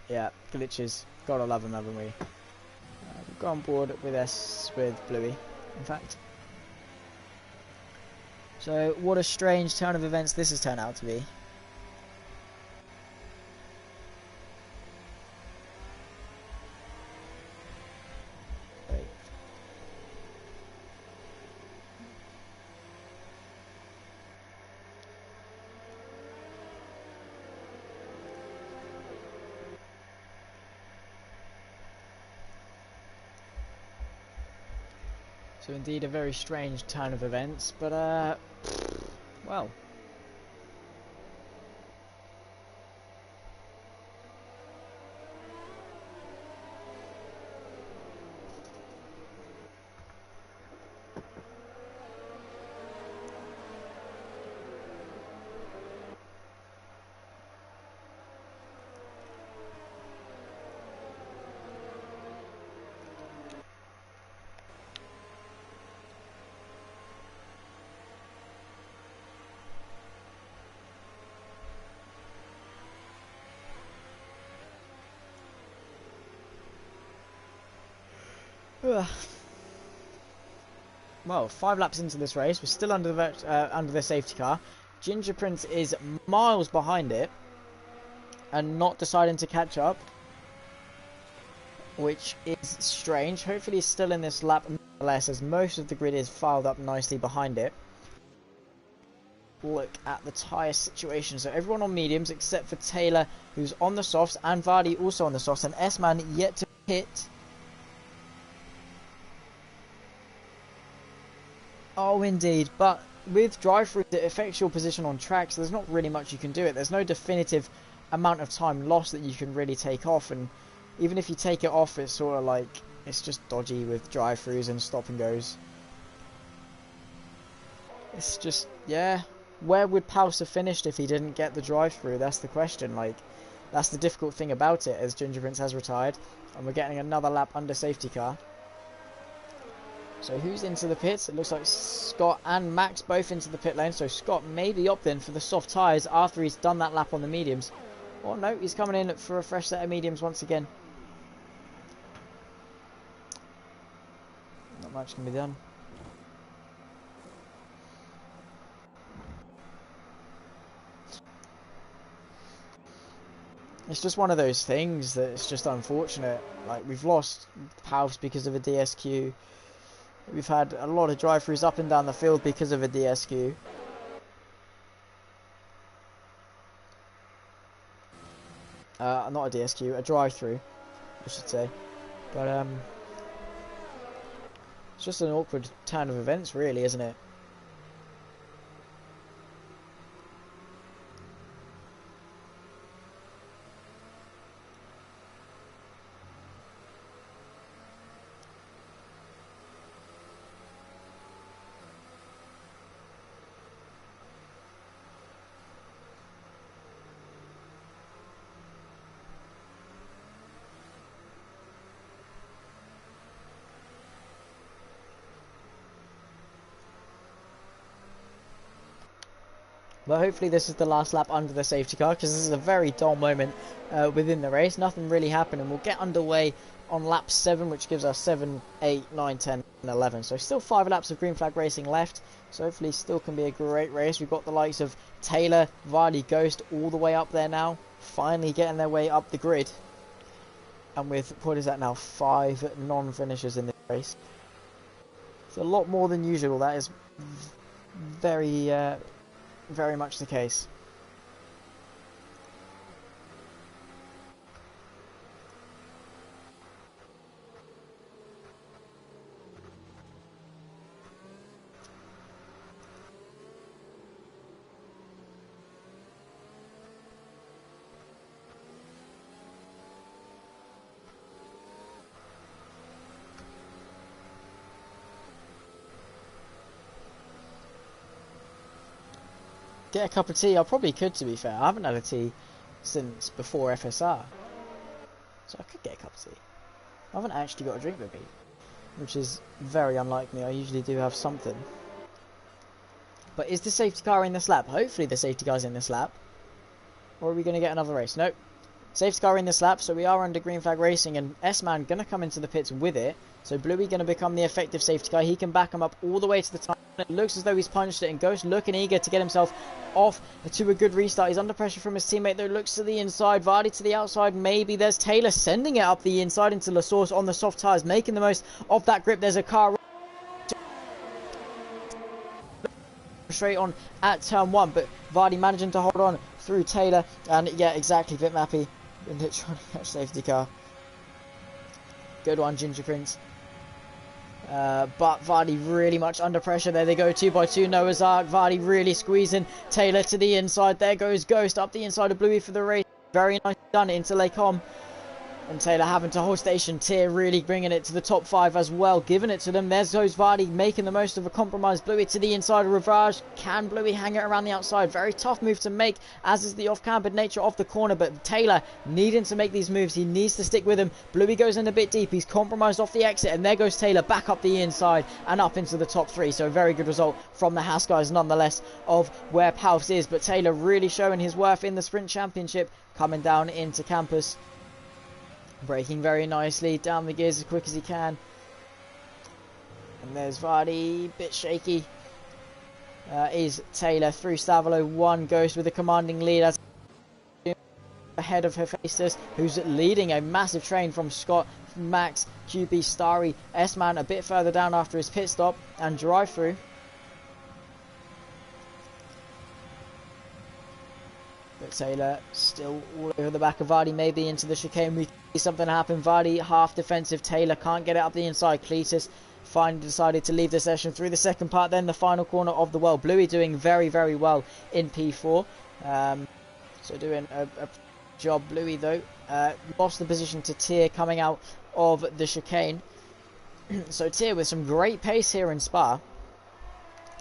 Yeah, glitches. Gotta love them, haven't we? We've got on board with Bluey, in fact. So, what a strange turn of events this has turned out to be. Wait. So indeed a very strange turn of events, but well. Ugh. Well, 5 laps into this race, we're still under the safety car. Ginger Prince is miles behind it and not deciding to catch up, which is strange. Hopefully he's still in this lap nonetheless, as most of the grid is filed up nicely behind it. Look at the tyre situation. So everyone on mediums except for Taylor, who's on the softs, and Vardy also on the softs, and S-Man yet to hit. Oh, indeed. But with drive-through, it affects your position on track, so there's not really much you can do. There's no definitive amount of time lost that you can really take off, and even if you take it off, it's sort of like, it's just dodgy with drive-throughs and stop and goes. It's just, yeah. Where would Paus have finished if he didn't get the drive-through? That's the question. Like, that's the difficult thing about it, as Ginger Prince has retired, and we're getting another lap under safety car. So who's into the pits? It looks like Scott and Max both into the pit lane. So Scott may be opting for the soft tyres after he's done that lap on the mediums. Oh no, he's coming in for a fresh set of mediums once again. Not much can be done. It's just one of those things that it's just unfortunate. Like, we've lost Paus because of a DSQ. We've had a lot of drive-throughs up and down the field because of a DSQ. Not a DSQ, a drive-through, I should say. But it's just an awkward turn of events, really, isn't it? But hopefully this is the last lap under the safety car, because this is a very dull moment within the race. Nothing really happened, and we'll get underway on lap 7, which gives us 7, 8, 9, 10, and 11. So still 5 laps of green flag racing left, so hopefully still can be a great race. We've got the likes of Taylor, Vardy, Ghost all the way up there now, finally getting their way up the grid. And with, what is that now, 5 non-finishers in this race. It's a lot more than usual. That is very much the case. Get a cup of tea? I probably could, to be fair. I haven't had a tea since before FSR. So I could get a cup of tea. I haven't actually got a drink with me, which is very unlike me. I usually do have something. But is the safety car in this lap? Hopefully the safety car's in this lap. Or are we going to get another race? Nope. Safety car in this lap, so we are under green flag racing, and S-Man going to come into the pits with it. So Bluey going to become the effective safety car. He can back him up all the way to the top. It looks as though he's punched it, and Ghost looking eager to get himself off to a good restart. He's under pressure from his teammate, though. Looks to the inside, Vardy to the outside. Maybe there's Taylor sending it up the inside into La Source on the soft tyres, making the most of that grip. There's a car straight on at turn 1, but Vardy managing to hold on through Taylor, and yeah, exactly, Vitmappy trying to catch safety car. Good one, Ginger Prince. But Vardy really much under pressure. There they go, 2 by 2 Noah's Ark. Vardy really squeezing Taylor to the inside. There goes Ghost up the inside of Bluey for the race. Very nice done into Lecom. And Taylor having to hold station. Tier really bringing it to the top 5 as well, giving it to them. There's goes Vardy making the most of a compromise. Bluey to the inside of Ravage. Can Bluey hang it around the outside? Very tough move to make, as is the off-cambered nature of the corner. But Taylor needing to make these moves. He needs to stick with him. Bluey goes in a bit deep. He's compromised off the exit. And there goes Taylor back up the inside and up into the top 3. So a very good result from the Haas guys nonetheless of where Paus is. But Taylor really showing his worth in the Sprint Championship, coming down into campus. Braking very nicely, down the gears as quick as he can. And there's Vardy, bit shaky. Is Taylor through Stavolo. One Ghost with a commanding lead as ahead of Hephaestus, who's leading a massive train from Scott, Max, QB, Starry, S-Man a bit further down after his pit stop and drive through. But Taylor still all over the back of Vardy, maybe into the chicane. We see something happen. Vardy half defensive. Taylor can't get it up the inside. Cletus finally decided to leave the session through the second part. Then the final corner of the world. Bluey doing very, very well in P4. So doing a job. Bluey though lost the position to Tier coming out of the chicane. So Tier with some great pace here in Spa.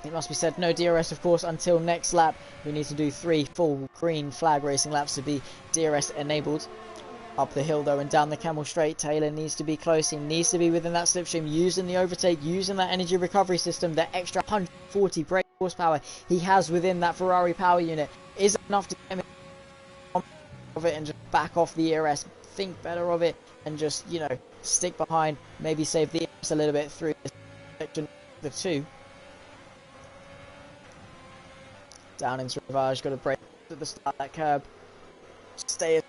It must be said, no DRS of course until next lap. We need to do 3 full green flag racing laps to be DRS enabled. Up the hill though and down the Camel Straight, Taylor needs to be close. He needs to be within that slipstream, using the overtake, using that energy recovery system, the extra 140 brake horsepower he has within that Ferrari power unit. Is enough to get him of it and just back off the ERS. Think better of it and just, you know, stick behind, maybe save the ERS a little bit through section the 2. Down into Rivage, got to break at the start of that curb. Stay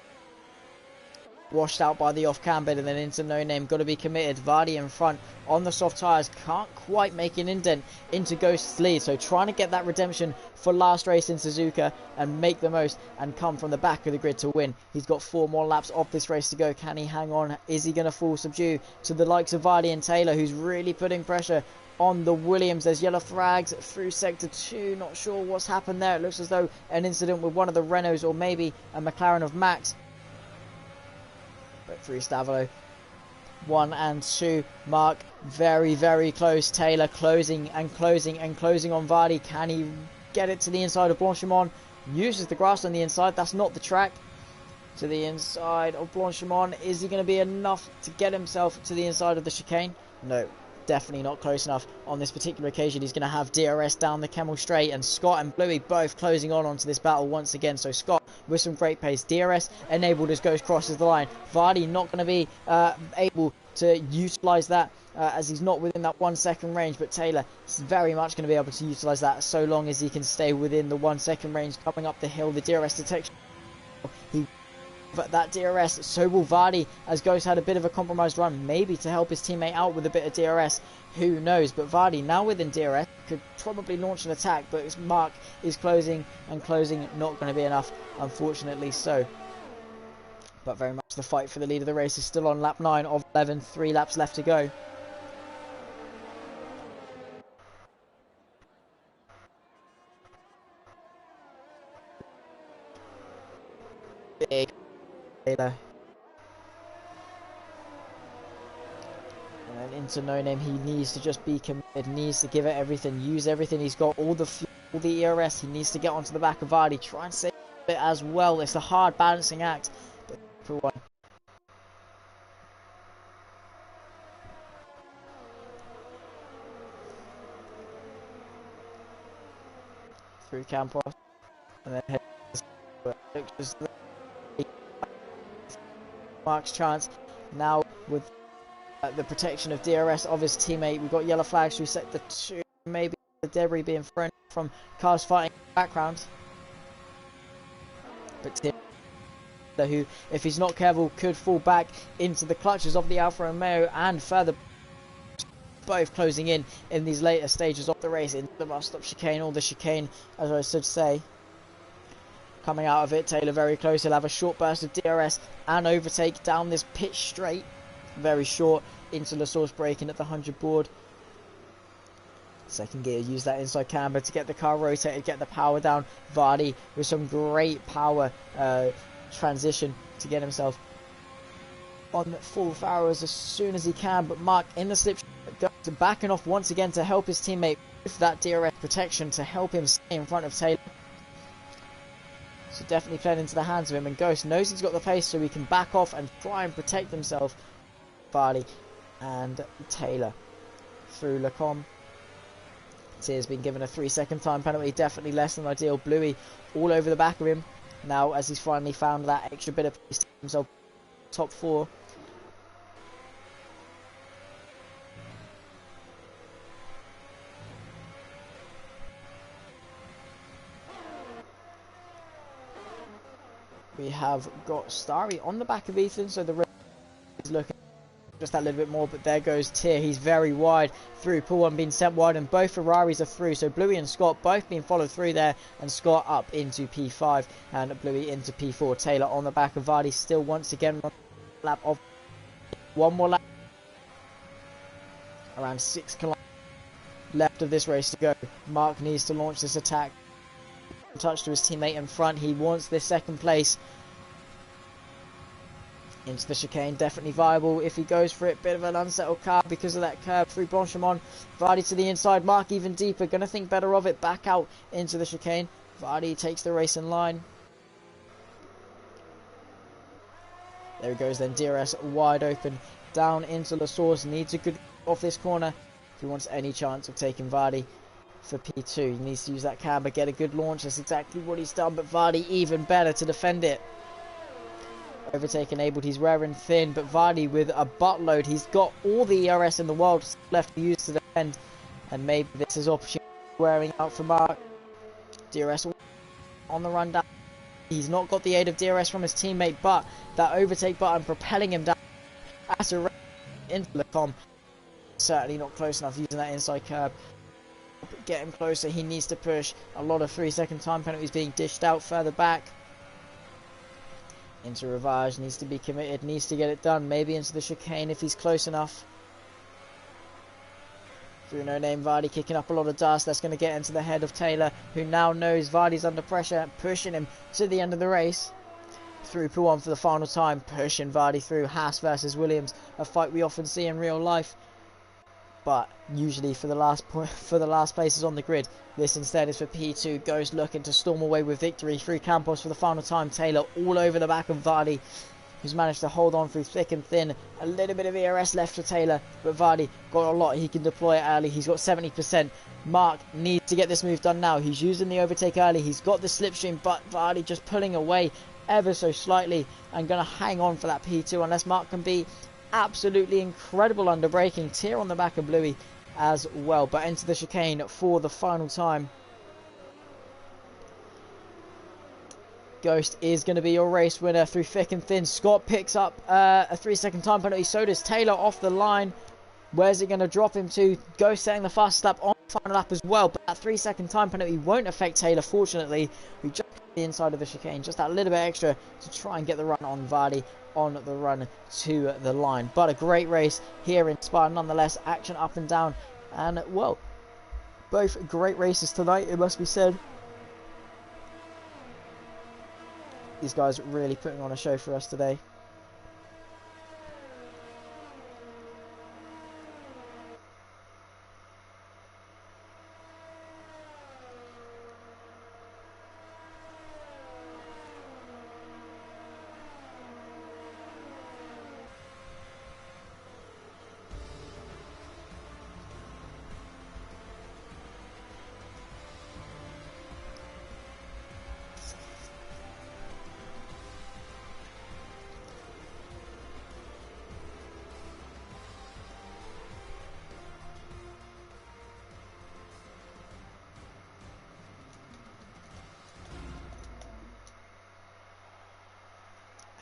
washed out by the off cam bit and then into No Name. Got to be committed. Vardy in front on the soft tyres. Can't quite make an indent into Ghost's lead. So trying to get that redemption for last race in Suzuka and make the most and come from the back of the grid to win. He's got 4 more laps of this race to go. Can he hang on? Is he going to fall subdue to the likes of Vardy and Taylor, who's really putting pressure on the Williams? There's yellow flags through sector 2. Not sure what's happened there. It looks as though an incident with one of the Renaults or maybe a McLaren of Max. But through Stavolo. 1 and 2. Mark very, very close. Taylor closing and closing and closing on Vardy. Can he get it to the inside of Blanchimont? Uses the grass on the inside. That's not the track. To the inside of Blanchimont. Is he going to be enough to get himself to the inside of the chicane? No. Definitely not close enough on this particular occasion. He's going to have DRS down the Camel Straight, and Scott and Bluey both closing on onto this battle once again. So Scott with some great pace. DRS enabled as Ghost crosses the line. Vardy not going to be able to utilise that as he's not within that 1 second range, but Taylor is very much going to be able to utilise that so long as he can stay within the 1 second range. Coming up the hill, the DRS detection. He that DRS, so will Vardy, as Ghost had a bit of a compromised run, maybe to help his teammate out with a bit of DRS, who knows. But Vardy now within DRS could probably launch an attack, but his Mark is closing and closing, not going to be enough, unfortunately so. But very much the fight for the lead of the race is still on lap 9 of 11, 3 laps left to go. Big Taylor. And then into No Name, he needs to just be committed, needs to give it everything, use everything he's got, all the fuel, all the ERS, he needs to get onto the back of Vardy, try and save it as well. It's a hard balancing act, but for one. Through Campos, and then looks Mark's chance now with the protection of DRS of his teammate. We've got yellow flags through sector 2, maybe the debris being thrown from cars fighting in the background. But Taylor, who, if he's not careful, could fall back into the clutches of the Alfa Romeo and further, both closing in these later stages of the race into the must stop chicane, or the chicane as I should say. Coming out of it, Taylor very close. He'll have a short burst of DRS and overtake down this pitch straight. Very short into the source braking at the 100 board. Second gear, use that inside camber to get the car rotated, get the power down. Vardy with some great power transition to get himself on full Farrows as soon as he can. But Mark in the slip, backing off once again to help his teammate with that DRS protection to help him stay in front of Taylor. So definitely playing into the hands of him, and Ghost knows he's got the pace so he can back off and try and protect himself. Vardy and Taylor through Lacombe. Tier's been given a 3-second time penalty, definitely less than ideal. Bluey all over the back of him now as he's finally found that extra bit of pace to himself top 4. we have got Starry on the back of Ethan, so the race is looking just that little bit more, but there goes Tyr. He's very wide through. Pool 1 being sent wide, and both Ferraris are through. So Bluey and Scott both being followed through there, and Scott up into P5 and Bluey into P4. Taylor on the back of Vardy still once again on the lap of one more lap. Around 6 kilometers left of this race to go. Mark needs to launch this attack. Touch to his teammate in front. He wants this second place. Into the chicane, definitely viable if he goes for it. Bit of an unsettled car because of that curve through Blanchimont. Vardy to the inside, Mark even deeper, gonna think better of it, back out into the chicane. Vardy takes the race in line. There he goes then, DRS wide open, down into the source, needs a good off this corner if he wants any chance of taking Vardy for P2. He needs to use that camber, get a good launch, that's exactly what he's done, but Vardy even better to defend it. Overtake enabled, he's wearing thin, but Vardy with a buttload. He's got all the ERS in the world left to use to defend, and maybe this is opportunity wearing out for Mark. DRS on the run down. He's not got the aid of DRS from his teammate, but that overtake button propelling him down as a race into the com. Certainly not close enough using that inside curb. Get him closer, he needs to push. A lot of 3-second time penalties being dished out further back. Into Ravage, needs to be committed, needs to get it done. Maybe into the chicane if he's close enough. Through No Name, Vardy kicking up a lot of dust. That's going to get into the head of Taylor, who now knows Vardy's under pressure, pushing him to the end of the race. Through P1 for the final time, pushing Vardy through. Haas versus Williams, a fight we often see in real life, but usually for the last places on the grid. This instead is for P2. Ghost looking to storm away with victory through Campos for the final time. Taylor all over the back of Vardy, who's managed to hold on through thick and thin. A little bit of ERS left for Taylor, but Vardy got a lot. He can deploy it early. He's got 70%. Mark needs to get this move done now. He's using the overtake early. He's got the slipstream, but Vardy just pulling away ever so slightly and going to hang on for that P2 unless Mark can be absolutely incredible under braking. Tear on the back of Bluey as well, but into the chicane for the final time. Ghost is going to be your race winner through thick and thin. Scott picks up a 3-second time penalty, so does Taylor off the line. Where's it going to drop him to? Ghost setting the fastest lap on the final lap as well, but that 3-second time penalty won't affect Taylor, fortunately, who just the inside of the chicane, just that little bit extra to try and get the run on Vardy on the run to the line. But a great race here in Spa nonetheless. Action up and down, and well, both great races tonight, it must be said. These guys really putting on a show for us today.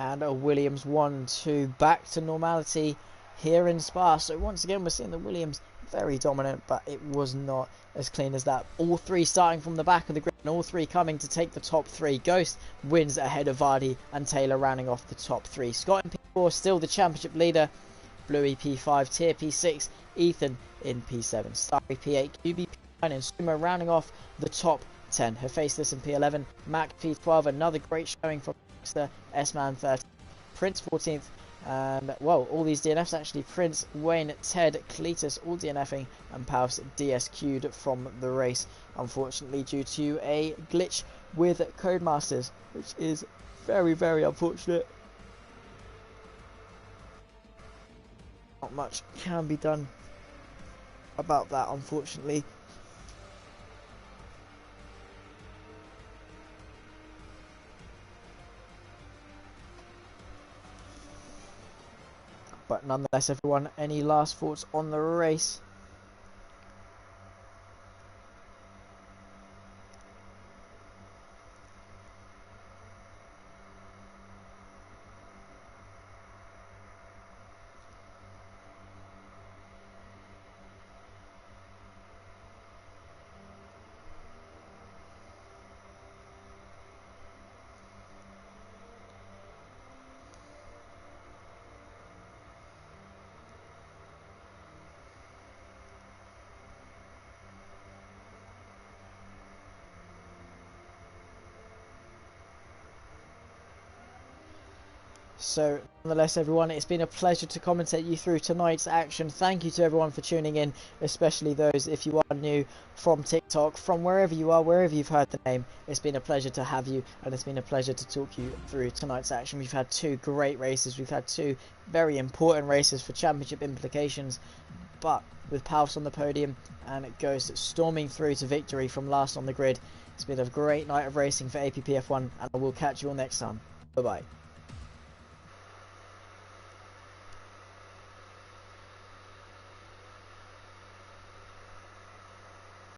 And a Williams 1-2 back to normality here in Spa. So once again we're seeing the Williams very dominant, but it was not as clean as that. All three starting from the back of the grid and all three coming to take the top three. Ghost wins ahead of Vardy and Taylor rounding off the top three. Scott in P4 still the championship leader. Bluey P5, Tier P6, Ethan in P7, Starry P8, QB P9 and Sumo rounding off the top 10. Hephaestus in P11, Mac P12, another great showing from S-Man 13th, Prince 14th, and well, all these DNFs actually. Prince, Wayne, Ted, Cletus all DNFing, and Paus DSQ'd from the race, unfortunately due to a glitch with Codemasters, which is very, very unfortunate. Not much can be done about that, unfortunately. But nonetheless, everyone, any last thoughts on the race? So nonetheless, everyone, it's been a pleasure to commentate you through tonight's action. Thank you to everyone for tuning in, especially those if you are new from TikTok, from wherever you are, wherever you've heard the name. It's been a pleasure to have you, and it's been a pleasure to talk you through tonight's action. We've had two great races. We've had two very important races for championship implications, but with Palfs on the podium, and it goes storming through to victory from last on the grid. It's been a great night of racing for APPF1, and I will catch you all next time. Bye bye.